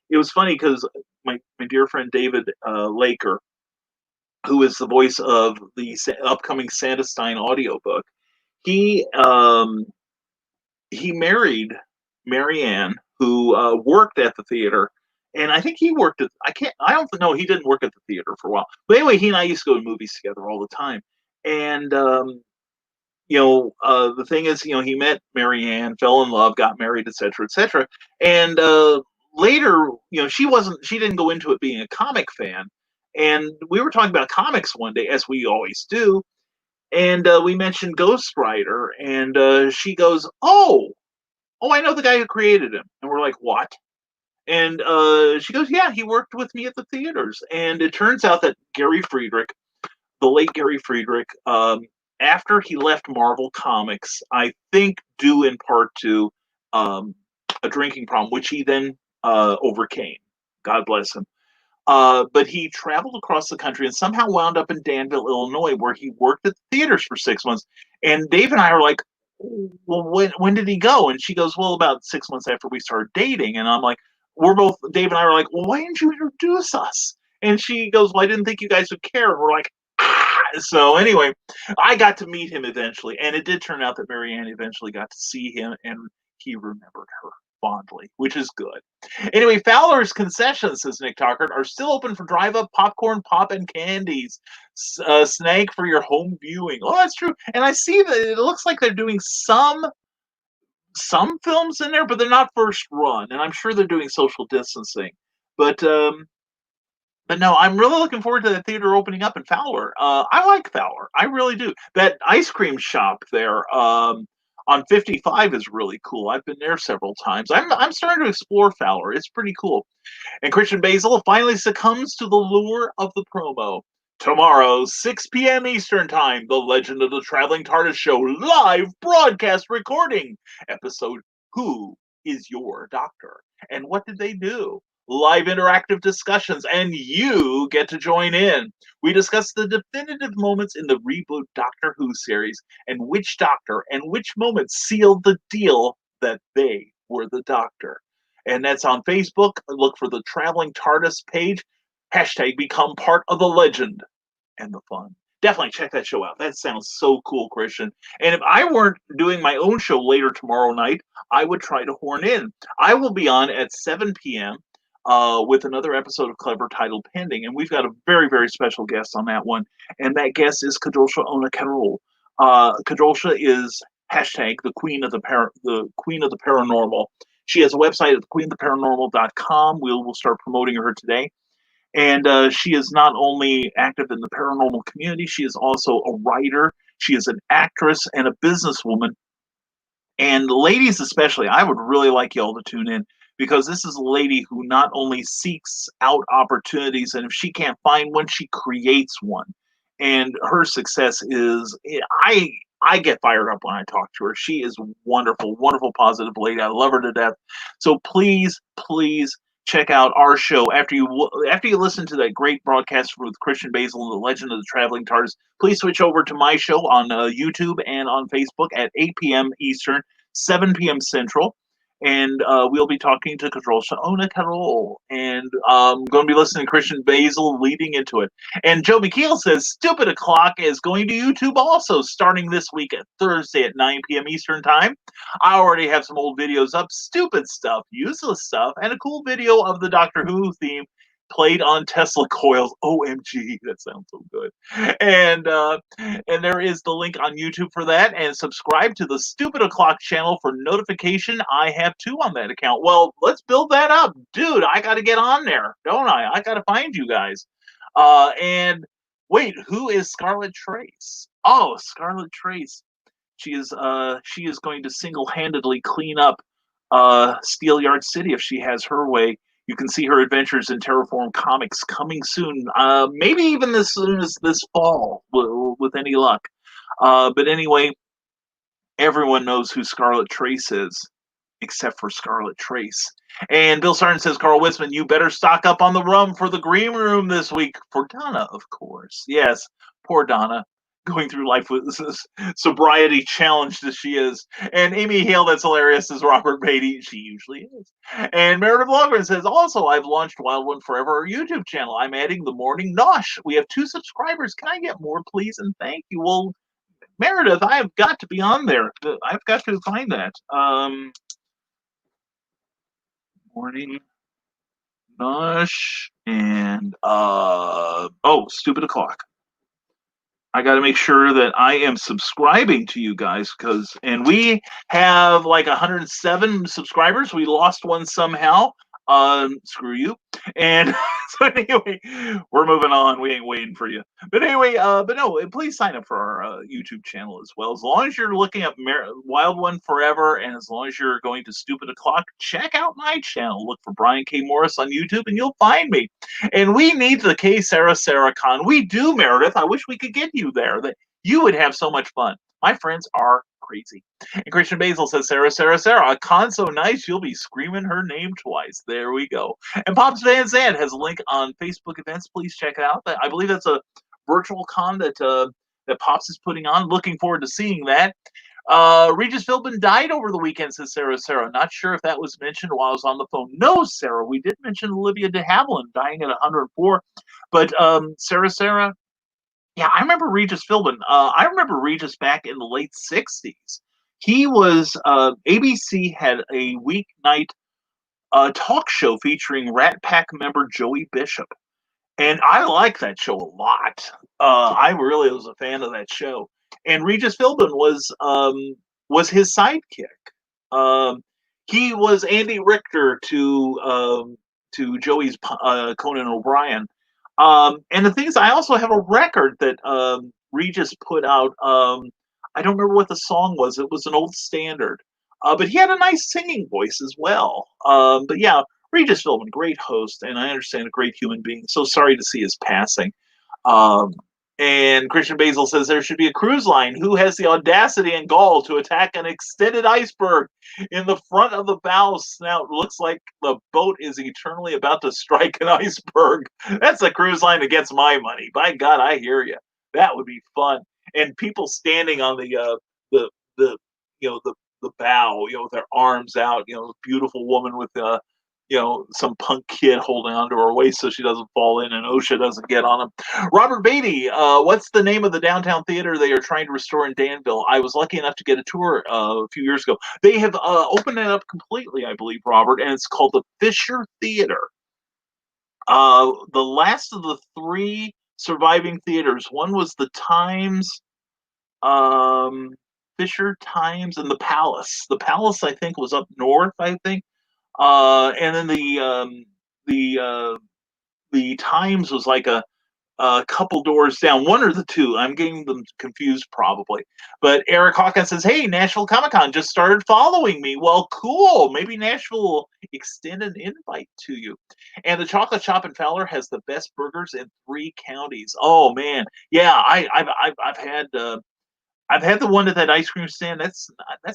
B: it was funny because my dear friend David Laker, who is the voice of the upcoming Sandestein audiobook, he married Marianne, who worked at the theater. And I think he worked at, I don't know, he didn't work at the theater for a while. But anyway, he and I used to go to movies together all the time. And, the thing is, he met Marianne, fell in love, got married, et cetera, et cetera. And later, she didn't go into it being a comic fan. And we were talking about comics one day, as we always do. And we mentioned Ghost Rider, and she goes, "Oh, I know the guy who created him." And we're like, "What?" And she goes, "Yeah, he worked with me at the theaters." And it turns out that Gary Friedrich, the late Gary Friedrich, after he left Marvel Comics, I think due in part to um, a drinking problem, which he then overcame. God bless him. But he traveled across the country and somehow wound up in Danville, Illinois, where he worked at the theaters for 6 months. And Dave and I are like, "Well, when did he go?" And she goes, "Well, about 6 months after we started dating." And I'm like, Dave and I are like, "Well, why didn't you introduce us?" And she goes, "Well, I didn't think you guys would care." And we're like, ah! So anyway, I got to meet him eventually. And it did turn out that Marianne eventually got to see him, and he remembered her fondly, which is good. Anyway, Fowler's Concessions, says Nick Talkert, are still open for drive-up popcorn, pop, and candies. Snag for your home viewing. Oh, that's true. And I see that it looks like they're doing some films in there, but they're not first run. And I'm sure they're doing social distancing. But no, I'm really looking forward to the theater opening up in Fowler. I like Fowler. I really do. That ice cream shop there on 55 is really cool. I've been there several times. I'm starting to explore Fowler. It's pretty cool. And Christian Basil finally succumbs to the lure of the promo. Tomorrow, 6 p.m. Eastern Time, The Legend of the Traveling TARDIS Show live broadcast recording. Episode Who is Your Doctor? And what did they do? Live interactive discussions, and you get to join in. We discuss the definitive moments in the reboot Doctor Who series and which doctor and which moment sealed the deal that they were the Doctor. And that's on Facebook. Look for the Traveling TARDIS page. Hashtag become part of the legend and the fun. Definitely check that show out. That sounds so cool, Christian. And if I weren't doing my own show later tomorrow night, I would try to horn in. I will be on at 7 p.m. With another episode of Clever titled Pending. And we've got a very, very special guest on that one. And that guest is Kadrolsha Ona Carol. Kadrolsha is hashtag the queen of the paranormal. She has a website at queenoftheparanormal.com. We'll start promoting her today. And she is not only active in the paranormal community, she is also a writer. She is an actress and a businesswoman. And ladies, especially, I would really like y'all to tune in because this is a lady who not only seeks out opportunities, and if she can't find one, she creates one. And her success is, I get fired up when I talk to her. She is wonderful, wonderful, positive lady. I love her to death. So please, please check out our show after you listen to that great broadcast with Christian Basil and the Legend of the Traveling TARDIS. Please switch over to my show on YouTube and on Facebook at 8 p.m. Eastern, 7 p.m. Central. And we'll be talking to Kadrolsha Ona Carol. And I'm going to be listening to Christian Basil leading into it. And Joe McKeel says Stupid O'Clock is going to YouTube also, starting this week at Thursday at 9 p.m. Eastern Time. I already have some old videos up, stupid stuff, useless stuff, and a cool video of the Doctor Who theme played on Tesla coils. OMG, that sounds so good. And there is the link on YouTube for that. And subscribe to the Stupid O'Clock channel for notification. I have two on that account. Well, let's build that up. Dude, I got to get on there, don't I? I got to find you guys. And wait, who is Scarlet Trace? Oh, Scarlet Trace. She is going to single-handedly clean up Steelyard City if she has her way. You can see her adventures in Terraform Comics coming soon, maybe even as soon as this fall, with any luck. But anyway, everyone knows who Scarlet Trace is, except for Scarlet Trace. And Bill Sargent says, Carl Witzman, you better stock up on the rum for the green room this week. For Donna, of course. Yes, poor Donna. Going through life with this sobriety challenged as she is. And Amy Hale, that's hilarious, says Robert Beatty. She usually is. And Meredith Logren says, also, I've launched Wild One Forever, our YouTube channel. I'm adding the morning nosh. We have 2 subscribers. Can I get more, please? And thank you. Well, Meredith, I have got to be on there. I've got to find that. Morning Nosh and Stupid O'Clock. I got to make sure that I am subscribing to you guys and we have like 107 subscribers. We lost one somehow. Screw you. And so anyway, we're moving on. We ain't waiting for you. But anyway, but no, please sign up for our YouTube channel as well. As long as you're looking up Wild One Forever, and as long as you're going to Stupid O'Clock, check out my channel. Look for Brian K. Morris on YouTube, and you'll find me. And we need the K. Sarah Con. We do, Meredith. I wish we could get you there. That you would have so much fun. My friends are crazy. And Christian Basil says, Sarah, a con so nice you'll be screaming her name twice. There we go. And Pops Van Zandt has a link on Facebook events. Please check it out. I believe that's a virtual con that that Pops is putting on. Looking forward to seeing that. Regis Philbin died over the weekend, says Sarah. Not sure if that was mentioned while I was on the phone. No, Sarah, we did mention Olivia de Havilland dying at 104. But Sarah, yeah, I remember Regis Philbin. I remember Regis back in the late 60s. He was, ABC had a weeknight talk show featuring Rat Pack member Joey Bishop. And I like that show a lot. I really was a fan of that show. And Regis Philbin was his sidekick. He was Andy Richter to Joey's Conan O'Brien. And the thing is, I also have a record that Regis put out. I don't remember what the song was. It was an old standard. But he had a nice singing voice as well. But yeah, Regis Philbin, great host, and I understand a great human being. So sorry to see his passing. And Christian Basil says there should be a cruise line. Who has the audacity and gall to attack an extended iceberg in the front of the bow snout? Looks like the boat is eternally about to strike an iceberg. That's a cruise line that gets my money. By God, I hear you. That would be fun. And people standing on the bow, with their arms out. Beautiful woman with some punk kid holding onto her waist so she doesn't fall in and OSHA doesn't get on him. Robert Beatty, what's the name of the downtown theater they are trying to restore in Danville? I was lucky enough to get a tour a few years ago. They have opened it up completely, I believe, Robert, and it's called the Fisher Theater. The last of the three surviving theaters, one was the Times, Fisher Times, and the Palace. The Palace, I think, was up north, I think. And then the Times was like a couple doors down, one or the two. I'm getting them confused probably. But Eric Hawkins says, "Hey, Nashville Comic Con just started following me." Well, cool. Maybe Nashville will extend an invite to you. And the Chocolate Shop in Fowler has the best burgers in 3 counties. Oh man, yeah. I've had the one at that ice cream stand. That's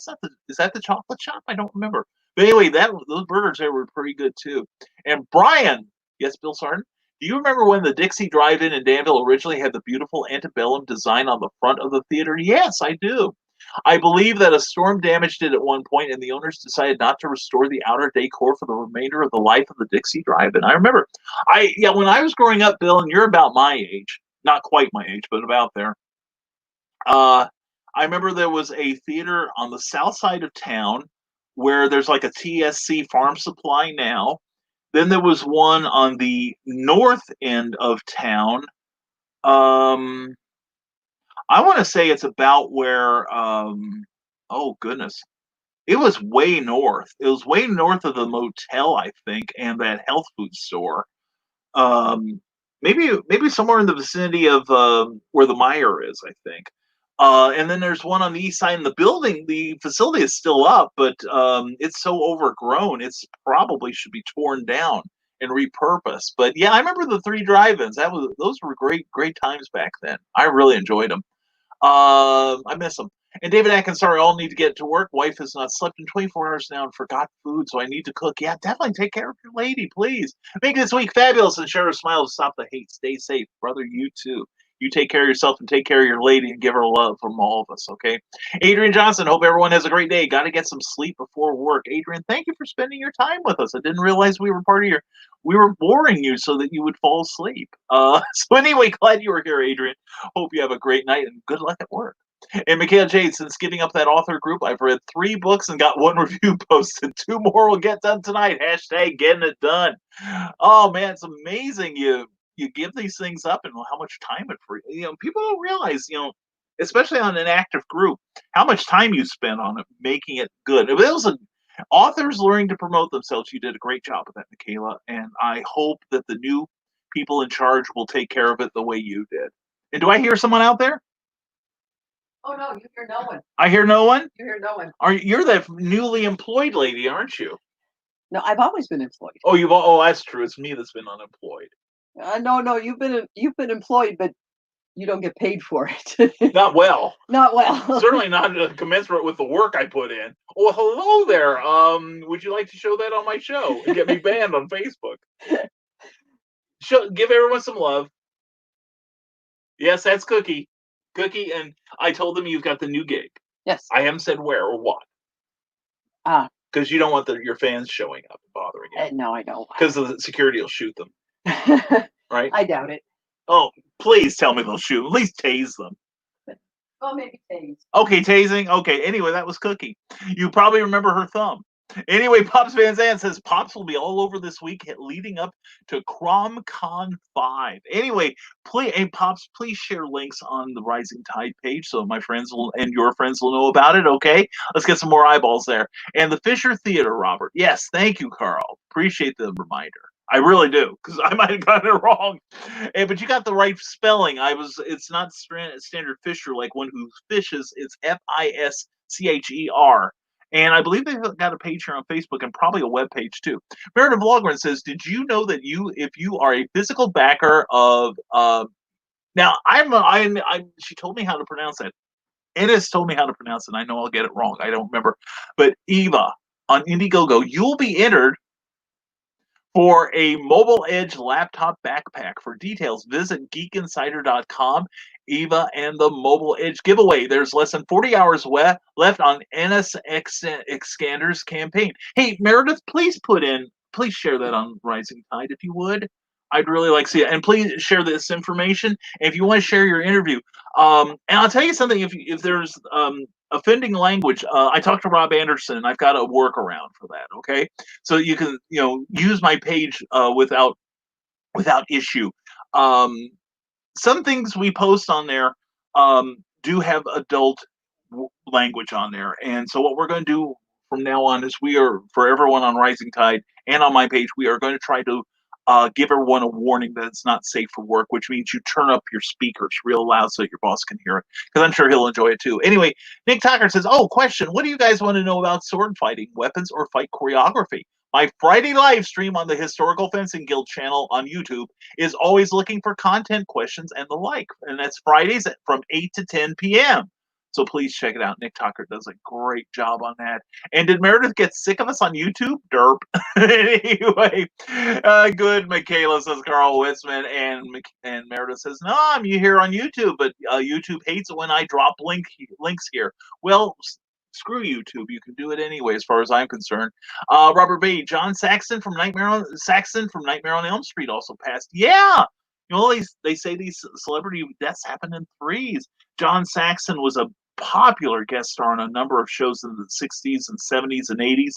B: not the. Is that the Chocolate Shop? I don't remember. But anyway, those burgers there were pretty good too. And Brian, yes, Bill Sarton, do you remember when the Dixie Drive-In in Danville originally had the beautiful antebellum design on the front of the theater? Yes, I do. I believe that a storm damaged it at one point, and the owners decided not to restore the outer decor for the remainder of the life of the Dixie Drive-In. I remember, when I was growing up, Bill, and you're about my age, not quite my age, but about there. I remember there was a theater on the south side of town where there's like a TSC Farm Supply now. Then there was one on the north end of town. I want to say it's about where, oh goodness, it was way north. It was way north of the motel, I think, and that health food store. Maybe somewhere in the vicinity of where the Meyer is, I think. And then there's one on the east side, and the facility is still up, but it's so overgrown, it's probably should be torn down and repurposed. But yeah, I remember the 3 drive-ins. Those were great times back then. I really enjoyed them. I miss them. And David Atkins, sorry, I'll need to get to work. Wife has not slept in 24 hours now and forgot food, so I need to cook. Yeah, definitely take care of your lady, please. Make this week fabulous and share a smile to stop the hate. Stay safe. Brother, you too. You take care of yourself and take care of your lady and give her love from all of us, okay? Adrian Johnson, hope everyone has a great day. Got to get some sleep before work. Adrian, thank you for spending your time with us. I didn't realize we were boring you so that you would fall asleep. So anyway, glad you were here, Adrian. Hope you have a great night and good luck at work. And Michaela Jade, since giving up that author group, I've read 3 books and got 1 review posted. 2 more will get done tonight. # getting it done. Oh man, it's amazing you give these things up and how much time it frees. People don't realize, especially on an active group, how much time you spend on it, making it good. Authors learning to promote themselves. You did a great job of that, Michaela, and I hope that the new people in charge will take care of it the way you did. And do I hear someone out there?
C: Oh no, you hear no one.
B: I hear no one.
C: You hear no one.
B: You're that newly employed lady, aren't you?
C: No, I've always been employed.
B: Oh, that's true. It's me that's been unemployed.
C: No, you've been employed, but you don't get paid for it.
B: Not well.
C: Not well.
B: Certainly not commensurate with the work I put in. Oh, hello there. Would you like to show that on my show and get me banned on Facebook? Give everyone some love. Yes, that's Cookie. Cookie, and I told them you've got the new gig.
C: Yes.
B: I haven't said where or what. Because you don't want your fans showing up and bothering you.
C: No, I don't.
B: Because the security will shoot them. Right?
C: I doubt it.
B: Oh, please tell me they'll shoot. At least tase them.
C: Well, maybe tase.
B: Okay, tasing. Okay, anyway, that was Cookie. You probably remember her thumb. Anyway, Pops Van Zandt says Pops will be all over this week leading up to CromCon 5. Anyway, Pops, please share links on the Rising Tide page so my friends and your friends will know about it, okay? Let's get some more eyeballs there. And the Fisher Theater, Robert. Yes, thank you, Carl. Appreciate the reminder. I really do, because I might have gotten it wrong. But you got the right spelling. It's not standard Fisher like one who fishes. It's Fischer. And I believe they've got a page here on Facebook and probably a web page too. Meredith Vlogren says, "Did you know that if you are a physical backer of now she told me how to pronounce it. Ennis told me how to pronounce it. I know I'll get it wrong. I don't remember. But Eva on Indiegogo, you'll be entered for a Mobile Edge laptop backpack. For details, visit geekinsider.com. Eva and the Mobile Edge giveaway. There's less than 40 hours left on NSX campaign. Hey, Meredith, please share that on Rising Tide if you would. I'd really like to see it. And please share this information. And if you want to share your interview, and I'll tell you something, if there's offending language, I talked to Rob Anderson and I've got a workaround for that. Okay. So you can, use my page without issue. Some things we post on there do have adult language on there, and so what we're going to do from now on is for everyone on Rising Tide and on my page, we are going to try to give everyone a warning that it's not safe for work, which means you turn up your speakers real loud so your boss can hear it, because I'm sure he'll enjoy it too. Anyway, Nick Tucker says, question, what do you guys want to know about sword fighting, weapons, or fight choreography? My Friday live stream on the Historical Fencing Guild channel on YouTube is always looking for content, questions, and the like. And that's Fridays from 8 to 10 p.m. So please check it out. Nick Tucker does a great job on that. And did Meredith get sick of us on YouTube? Derp. Anyway, good, Michaela, says Carl Witzman. And Meredith says, no, I'm here on YouTube, but YouTube hates it when I drop links here. Well, screw YouTube. You can do it anyway, as far as I'm concerned. Robert Bay, John Saxon from Nightmare on Elm Street also passed. Yeah, they say these celebrity deaths happen in threes. John Saxon was a popular guest star on a number of shows in the 60s and 70s and 80s.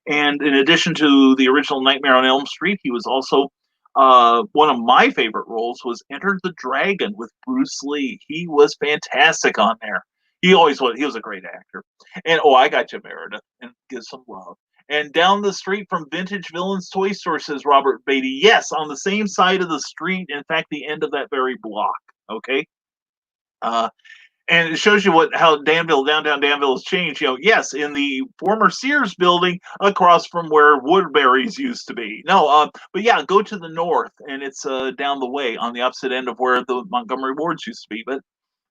B: And in addition to the original Nightmare on Elm Street, he was also one of my favorite roles was Enter the Dragon with Bruce Lee. He was fantastic on there. He always was. He was a great actor. And I got you, Meredith, and give some love. And down the street from Vintage Villains Toy Store, says Robert Beatty. Yes, on the same side of the street. In fact, the end of that very block. Okay. And it shows you how downtown Danville has changed. Yes, in the former Sears building across from where Woodbury's used to be. No, but yeah, go to the north, and it's down the way on the opposite end of where the Montgomery Wards used to be. But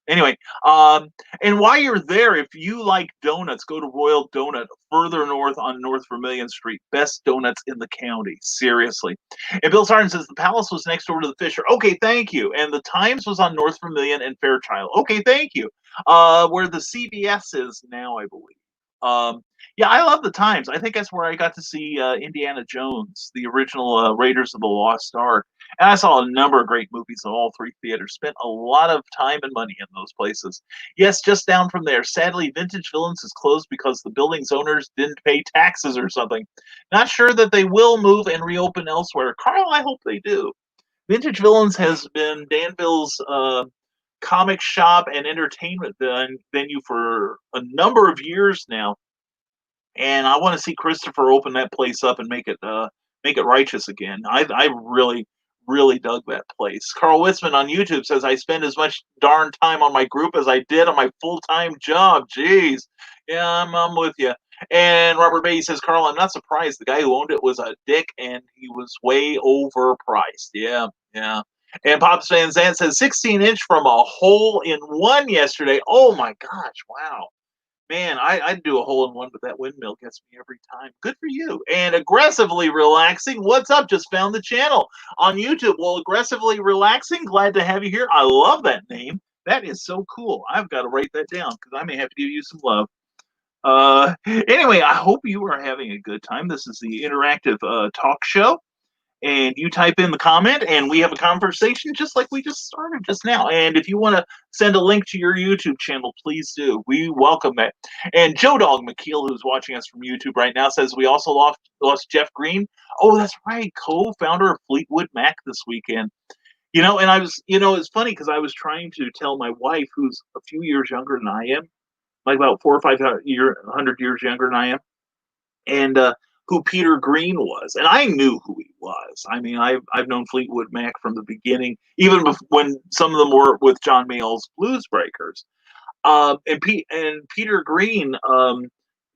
B: anyway, and while you're there, if you like donuts, go to Royal Donut further north on North Vermilion Street. Best donuts in the county, seriously. And Bill Sargent says the Palace was next door to the Fisher. Okay, thank you. And the Times was on North Vermilion and Fairchild. Okay, thank you. Where the CBS is now, I believe. Yeah, I love the Times. I think that's where I got to see Indiana Jones, the original Raiders of the Lost Ark. And I saw a number of great movies at all three theaters. Spent a lot of time and money in those places. Yes, just down from there. Sadly, Vintage Villains is closed because the building's owners didn't pay taxes or something. Not sure that they will move and reopen elsewhere. Carl, I hope they do. Vintage Villains has been Danville's comic shop and entertainment venue for a number of years now. and I want to see Christopher open that place up and make it righteous again. I really dug that place. Carl Witzman on YouTube says, I spend as much darn time on my group as I did on my full-time job. Jeez. Yeah, I'm with you. And Robert Bay says, Carl, I'm not surprised. The guy who owned it was a dick, and he was way overpriced. Yeah. And Pops Van Zandt says, 16-inch from a hole in one yesterday. Oh, my gosh. Wow. Man, I'd do a hole-in-one, but that windmill gets me every time. Good for you. And Aggressively Relaxing, what's up? Just found the channel on YouTube. Well, Aggressively Relaxing, glad to have you here. I love that name. That is so cool. I've got to write that down because I may have to give you some love. Anyway, I hope you are having a good time. This is the interactive talk show. And you type in the comment and we have a conversation just like we just started just now. And if you want to send a link to your YouTube channel, please do. We welcome that. And Joe Dog McKeel, who's watching us from YouTube right now, says we also lost Jeff Green. Oh, that's right. Co-founder of Fleetwood Mac this weekend. And I was, it's funny because I was trying to tell my wife, who's a few years younger than I am, like about 400 or 500 years younger than I am, and who Peter Green was, and I knew who he was. I mean, I've known Fleetwood Mac from the beginning, even when some of them were with John Mayall's Blues Breakers. And Peter Green,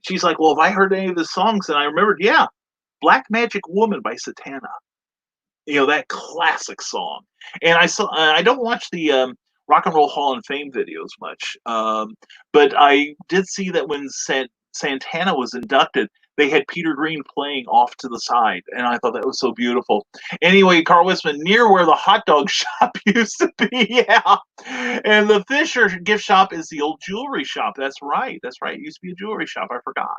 B: she's like, well, if I heard any of the songs, and I remembered, yeah, Black Magic Woman by Satana, that classic song. And I don't watch the Rock and Roll Hall of Fame videos much, but I did see that when Santana was inducted, they had Peter Green playing off to the side, and I thought that was so beautiful. Anyway, Carl Wisman, near where the hot dog shop used to be, yeah. And the Fisher gift shop is the old jewelry shop. That's right. It used to be a jewelry shop. I forgot.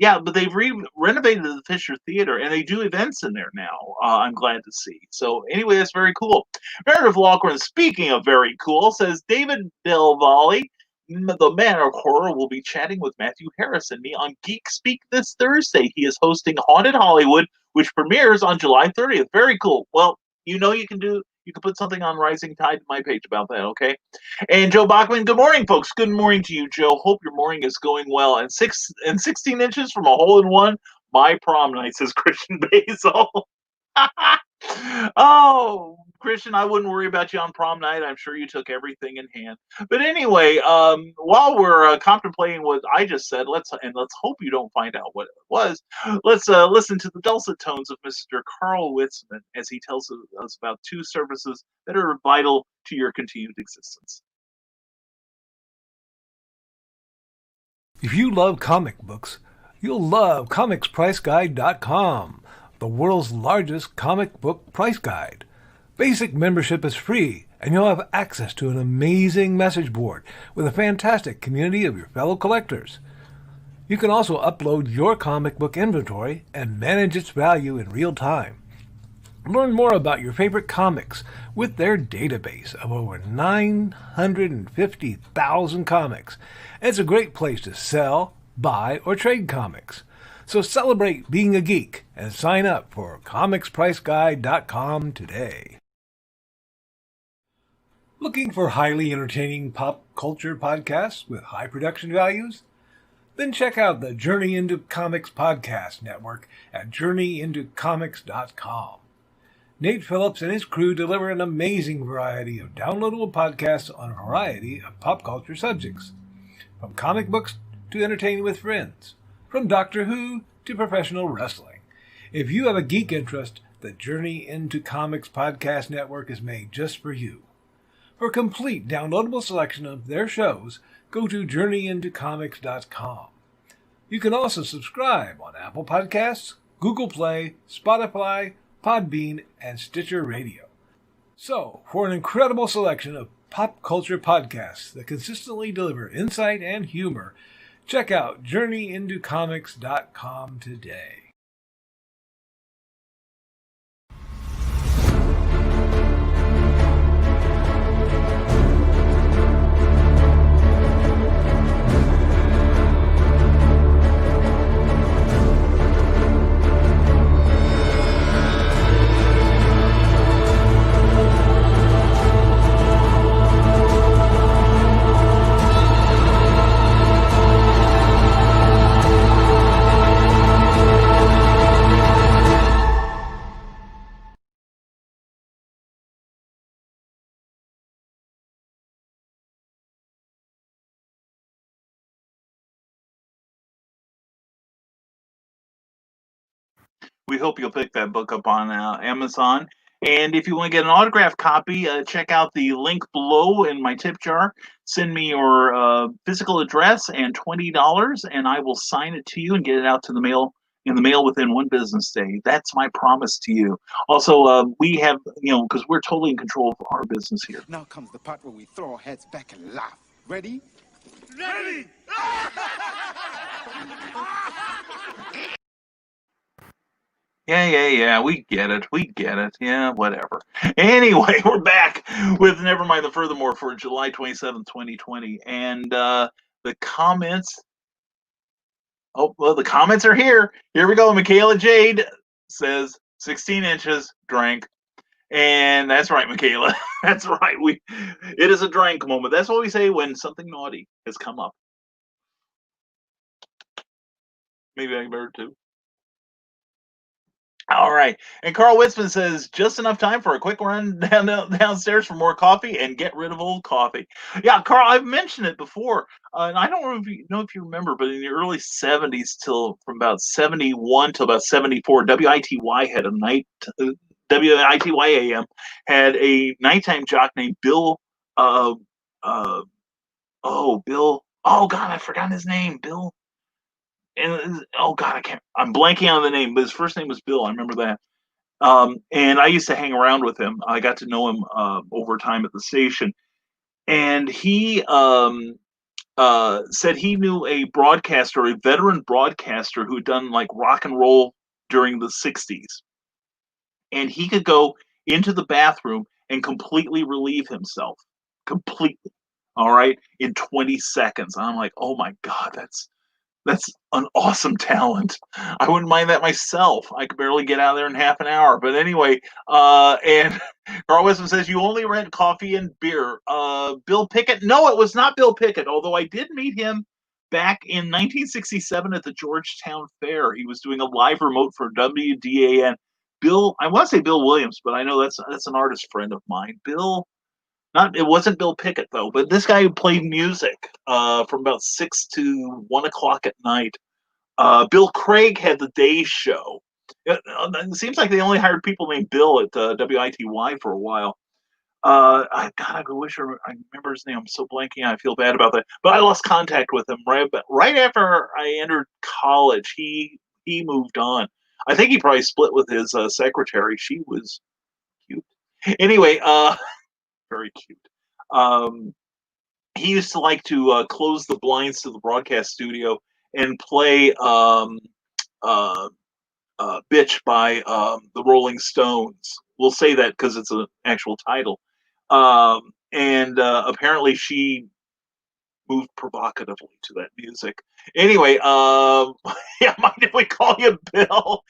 B: Yeah, but they've renovated the Fisher Theater, and they do events in there now. I'm glad to see. So anyway, that's very cool. Meredith Loughran, speaking of very cool, says David Del Valle, the man of horror, will be chatting with Matthew Harris and me on Geek Speak this Thursday. He is hosting Haunted Hollywood, which premieres on July 30th. Very cool. Well, you can put something on Rising Tide to my page about that, okay? And Joe Bachman, good morning, folks. Good morning to you, Joe. Hope your morning is going well. And 16 inches from a hole in one, my prom night, says Christian Basil. Oh, Christian, I wouldn't worry about you on prom night. I'm sure you took everything in hand. But anyway, while we're contemplating what I just said, let's hope you don't find out what it was. Let's listen to the dulcet tones of Mr. Carl Witzman as he tells us about two services that are vital to your continued existence.
D: If you love comic books, you'll love comicspriceguide.com. The world's largest comic book price guide. Basic membership is free, and you'll have access to an amazing message board with a fantastic community of your fellow collectors. You can also upload your comic book inventory and manage its value in real time. Learn more about your favorite comics with their database of over 950,000 comics. It's a great place to sell, buy, or trade comics. So celebrate being a geek and sign up for comicspriceguide.com today. Looking for highly entertaining pop culture podcasts with high production values? Then check out the Journey into Comics podcast network at journeyintocomics.com. Nate Phillips and his crew deliver an amazing variety of downloadable podcasts on a variety of pop culture subjects, from comic books to entertaining with friends. From Doctor Who to professional wrestling. If you have a geek interest, the Journey into Comics podcast network is made just for you. For a complete downloadable selection of their shows, go to journeyintocomics.com. You can also subscribe on Apple Podcasts, Google Play, Spotify, Podbean, and Stitcher Radio. So, for an incredible selection of pop culture podcasts that consistently deliver insight and humor, check out journeyintocomics.com today.
B: we hope you'll pick that book up on Amazon. And if you want to get an autographed copy, check out the link below in my tip jar. Send me your physical address and $20, and I will sign it to you and get it out to the mail in the mail within one business day. That's my promise to you. Also, we have, because we're totally in control of our business here.
E: Now comes the part where we throw our heads back and laugh. Ready?
F: Ready!
B: Yeah. We get it. Yeah, whatever. Anyway, we're back with Nevermind the Furthermore for July 27th, 2020. And the comments. Oh, well, the comments are here. Here we go. Michaela Jade says 16 inches, drank. And that's right, Michaela. That's right. It is a drank moment. That's what we say when something naughty has come up. Maybe I better too. All right. And Carl Witzman says, just enough time for a quick run downstairs for more coffee and get rid of old coffee. Yeah, Carl, I've mentioned it before. And I don't know if you remember, but in the early 70s from about 71 till about 74, WITY had a night, WITY AM had a nighttime jock named Bill, Bill, oh God, I've forgotten his name, Bill. And oh God, I'm blanking on the name, but his first name was Bill. I remember that. And I used to hang around with him. I got to know him over time at the station. And he said he knew a veteran broadcaster who had done like rock and roll during the 60s. And he could go into the bathroom and completely relieve himself. Completely. All right. In 20 seconds. I'm like, oh my God, that's an awesome talent. I wouldn't mind that myself. I could barely get out of there in half an hour. But anyway, and Carl Wisdom says, you only rent coffee and beer. Bill Pickett? No, it was not Bill Pickett, although I did meet him back in 1967 at the Georgetown Fair. He was doing a live remote for WDAN. Bill, I want to say Bill Williams, but I know that's an artist friend of mine. It wasn't Bill Pickett though, but this guy who played music from about 6 to 1 o'clock at night. Bill Craig had the day show. It seems like they only hired people named Bill at WITY for a while. I wish I remember his name. I'm so blanking. I feel bad about that. But I lost contact with him right after I entered college. He moved on. I think he probably split with his secretary. She was cute. Anyway, very cute. He used to like to close the blinds to the broadcast studio and play Bitch by the Rolling Stones. We'll say that because it's an actual title. And apparently she moved provocatively to that music. Anyway, yeah, mind if we call you Bill?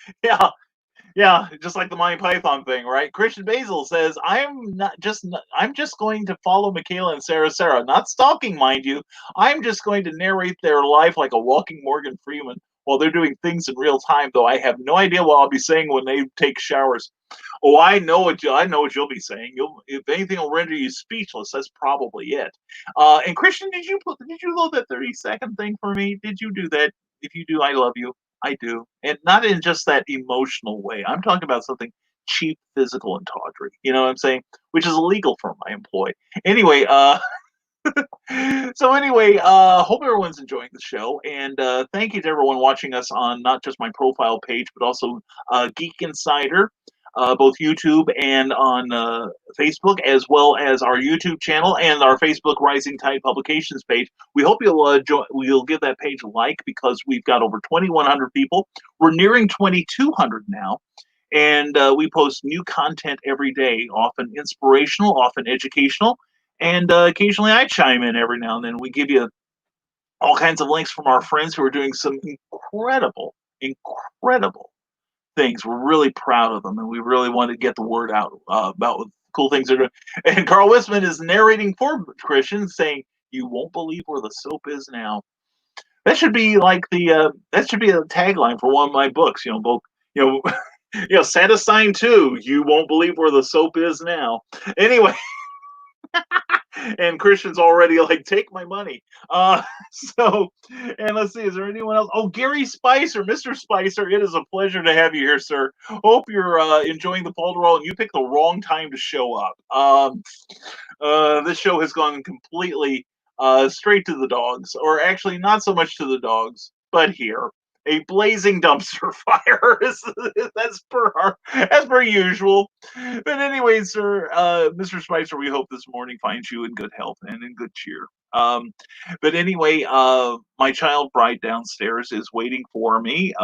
B: Yeah, just like the Monty Python thing, right? Christian Basil says, I'm just going to follow Michaela and Sarah, not stalking, mind you. I'm just going to narrate their life like a walking Morgan Freeman while they're doing things in real time, though I have no idea what I'll be saying when they take showers. Oh, I know what you'll be saying. If anything will render you speechless, that's probably it. And Christian, did you load that 30-second thing for me? Did you do that? If you do, I love you. I do. And not in just that emotional way. I'm talking about something cheap, physical, and tawdry. You know what I'm saying? Which is illegal for my employee. Anyway, hope everyone's enjoying the show. And thank you to everyone watching us on not just my profile page, but also Geek Insider, both YouTube and on Facebook, as well as our YouTube channel and our Facebook Rising Tide Publications page. We hope you'll give that page a like, because we've got over 2,100 people. We're nearing 2,200 now, and we post new content every day, often inspirational, often educational, and occasionally I chime in every now and then. We give you all kinds of links from our friends who are doing some incredible things. We're really proud of them, and we really want to get the word out about cool things they're doing. And Carl Wisman is narrating for Christian, saying, "You won't believe where the soap is now." That should be like that should be a tagline for one of my books. Santa Sign 2. You won't believe where the soap is now. Anyway. And Christian's already like, take my money. So, and let's see, is there anyone else? Oh, Gary Spicer, Mr. Spicer, it is a pleasure to have you here, sir. Hope you're enjoying the Balderall, and you picked the wrong time to show up. This show has gone completely straight to the dogs, or actually not so much to the dogs, but here. A blazing dumpster fire. As per usual. But anyway, sir, Mr. Spicer, we hope this morning finds you in good health and in good cheer. But anyway, my child bride downstairs is waiting for me.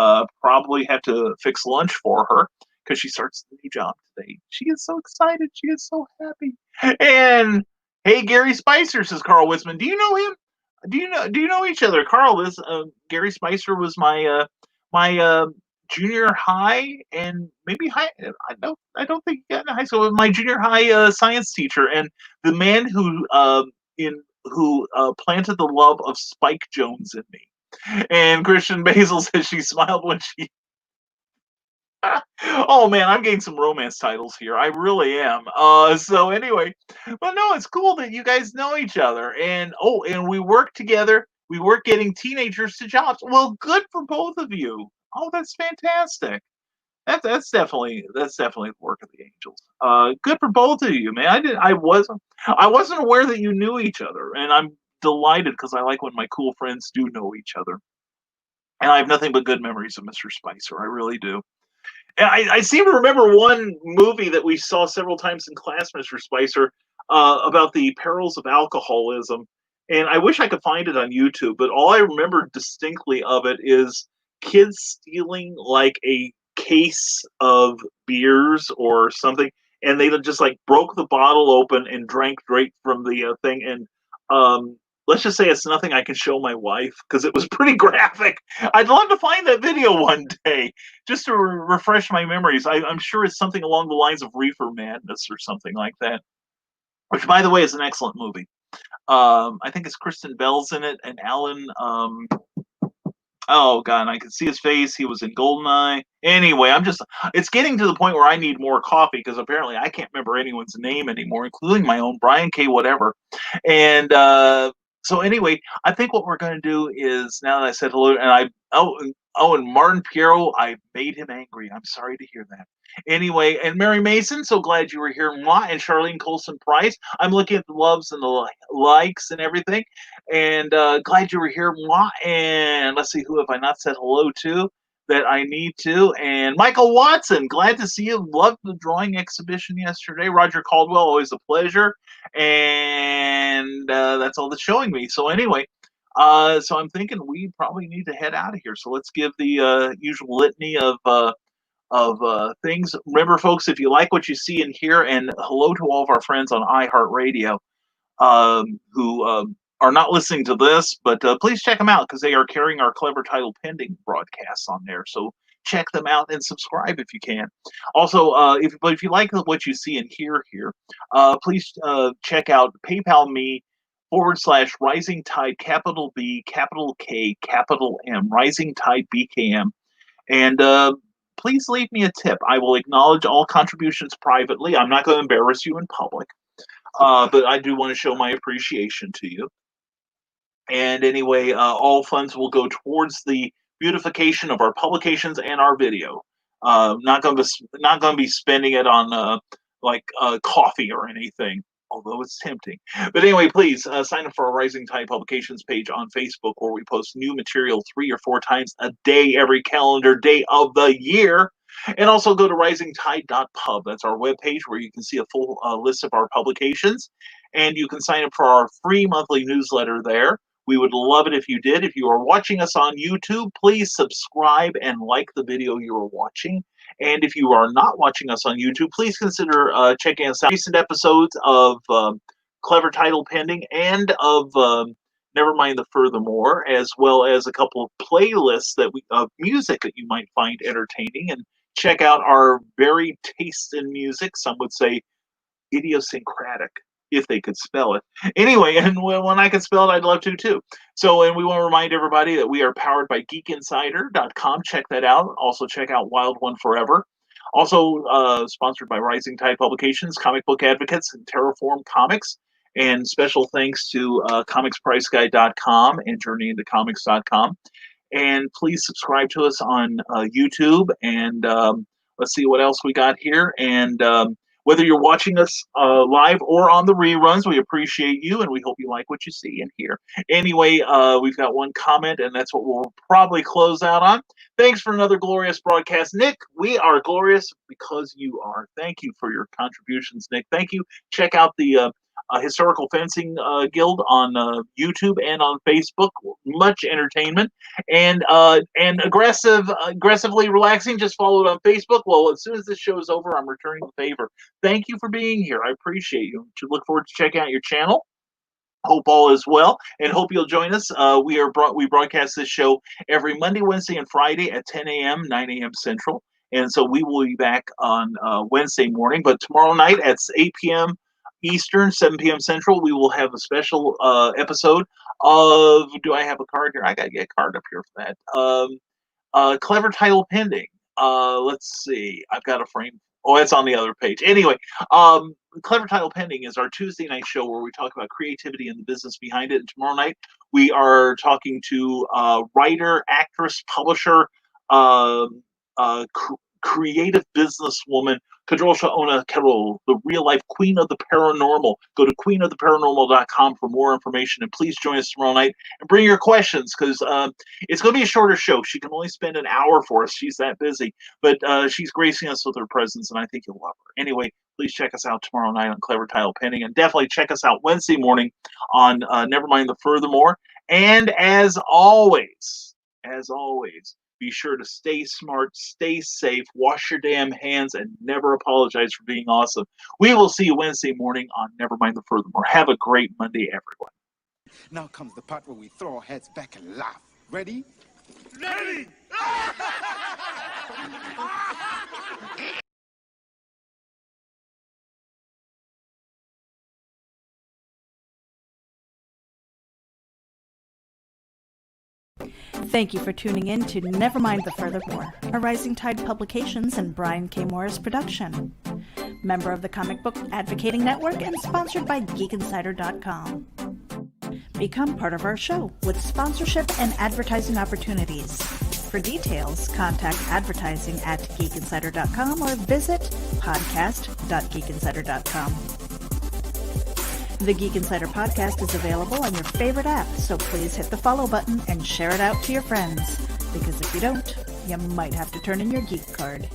B: Probably have to fix lunch for her because she starts the new job today. She is so excited. She is so happy. And hey, Gary Spicer, says Carl Witzman. Do you know him? Do you know each other, Carl? This Gary Spicer was my junior high and maybe high. I don't think he got into high school. My junior high science teacher and the man who planted the love of Spike Jones in me. And Christian Basil says she smiled when she. Oh man, I'm getting some romance titles here. I really am. So anyway, but no, it's cool that you guys know each other, and we work together. We work getting teenagers to jobs. Well, good for both of you. Oh, that's fantastic. That's definitely the work of the angels. Good for both of you, man. I wasn't aware that you knew each other, and I'm delighted because I like when my cool friends do know each other. And I have nothing but good memories of Mr. Spicer. I really do. I seem to remember one movie that we saw several times in class, Mr. Spicer, about the perils of alcoholism. And I wish I could find it on YouTube, but all I remember distinctly of it is kids stealing like a case of beers or something, and they just like broke the bottle open and drank straight from the thing. And let's just say it's nothing I can show my wife because it was pretty graphic. I'd love to find that video one day just to refresh my memories. I'm sure it's something along the lines of Reefer Madness or something like that, which, by the way, is an excellent movie. I think it's Kristen Bell's in it, and Alan. Oh god, and I could see his face. He was in Goldeneye. Anyway, it's getting to the point where I need more coffee because apparently I can't remember anyone's name anymore, including my own Brian K. Whatever. And so anyway, I think what we're going to do is, now that I said hello, and Martin Piero, I made him angry. I'm sorry to hear that. Anyway, and Mary Mason, so glad you were here. Mwah, and Charlene Colson Price. I'm looking at the loves and the likes and everything. And glad you were here. Mwah, and let's see, who have I not said hello to that I need to? And Michael Watson, glad to see you. Loved the drawing exhibition yesterday. Roger Caldwell, always a pleasure. And that's all that's showing me. So anyway, so I'm thinking we probably need to head out of here. So let's give the usual litany of things. Remember, folks, if you like what you see and hear, and hello to all of our friends on iHeartRadio who are not listening to this, but please check them out because they are carrying our Clever Title Pending broadcasts on there. So check them out and subscribe if you can. Also, if you like what you see and hear here, please check out PayPal me / Rising Tide, capital B, capital K, capital M, Rising Tide BKM. And please leave me a tip. I will acknowledge all contributions privately. I'm not going to embarrass you in public. But I do want to show my appreciation to you. And anyway, all funds will go towards the beautification of our publications and our video. Not going to be spending it on coffee or anything, although it's tempting. But anyway, please sign up for our Rising Tide Publications page on Facebook, where we post new material 3 or 4 times a day, every calendar day of the year. And also go to risingtide.pub. That's our webpage where you can see a full list of our publications. And you can sign up for our free monthly newsletter there. We would love it if you did. If you are watching us on YouTube, please subscribe and like the video you are watching. And if you are not watching us on YouTube, please consider checking us out. Recent episodes of Clever Title Pending and of Nevermind the Furthermore, as well as a couple of playlists of music that you might find entertaining. And check out our varied taste in music. Some would say idiosyncratic, if they could spell it. Anyway, and when I could spell it, I'd love to too. So, and we want to remind everybody that we are powered by geekinsider.com. Check that out. Also check out Wild One Forever. Also sponsored by Rising Tide Publications, Comic Book Advocates, and Terraform Comics. And special thanks to comicspriceguide.com and journeyintocomics.com. And please subscribe to us on YouTube. And let's see what else we got here. And whether you're watching us live or on the reruns, we appreciate you, and we hope you like what you see and hear. Anyway, we've got one comment, and that's what we'll probably close out on. Thanks for another glorious broadcast. Nick, we are glorious because you are. Thank you for your contributions, Nick. Thank you. Check out the Historical Fencing Guild on YouTube and on Facebook. Much entertainment and aggressively relaxing. Just follow it on Facebook. Well, as soon as this show is over, I'm returning the favor. Thank you for being here. I appreciate you. Look forward to checking out your channel. Hope all is well, and hope you'll join us. We broadcast this show every Monday, Wednesday, and Friday at 10 a.m., 9 a.m. Central. And so we will be back on Wednesday morning. But tomorrow night at 8 p.m. Eastern, 7 p.m. Central, we will have a special episode of, do I have a card here? I got to get a card up here for that. Clever Title Pending. Let's see. I've got a frame. Oh, it's on the other page. Anyway, Clever Title Pending is our Tuesday night show where we talk about creativity and the business behind it. And tomorrow night, we are talking to writer, actress, publisher, creative businesswoman, Kadrolsha Ona Carol, the real-life queen of the paranormal. Go to queenoftheparanormal.com for more information, and please join us tomorrow night and bring your questions, because it's going to be a shorter show. She can only spend an hour for us. She's that busy, but she's gracing us with her presence, and I think you'll love her. Anyway, please check us out tomorrow night on Clever Title Pending, and definitely check us out Wednesday morning on Nevermind the Furthermore. And as always, be sure to stay smart, stay safe, wash your damn hands, and never apologize for being awesome. We will see you Wednesday morning on Nevermind the Furthermore. Have a great Monday, everyone.
E: Now comes the part where we throw our heads back and laugh. Ready?
F: Ready!
A: Thank you for tuning in to Nevermind the Furthermore, a Rising Tide Publications and Brian K. Morris production. Member of the Comic Book Advocating Network and sponsored by GeekInsider.com. Become part of our show with sponsorship and advertising opportunities. For details, contact advertising at GeekInsider.com or visit podcast.geekinsider.com. The Geek Insider podcast is available on your favorite app, so please hit the follow button and share it out to your friends, because if you don't, you might have to turn in your geek card.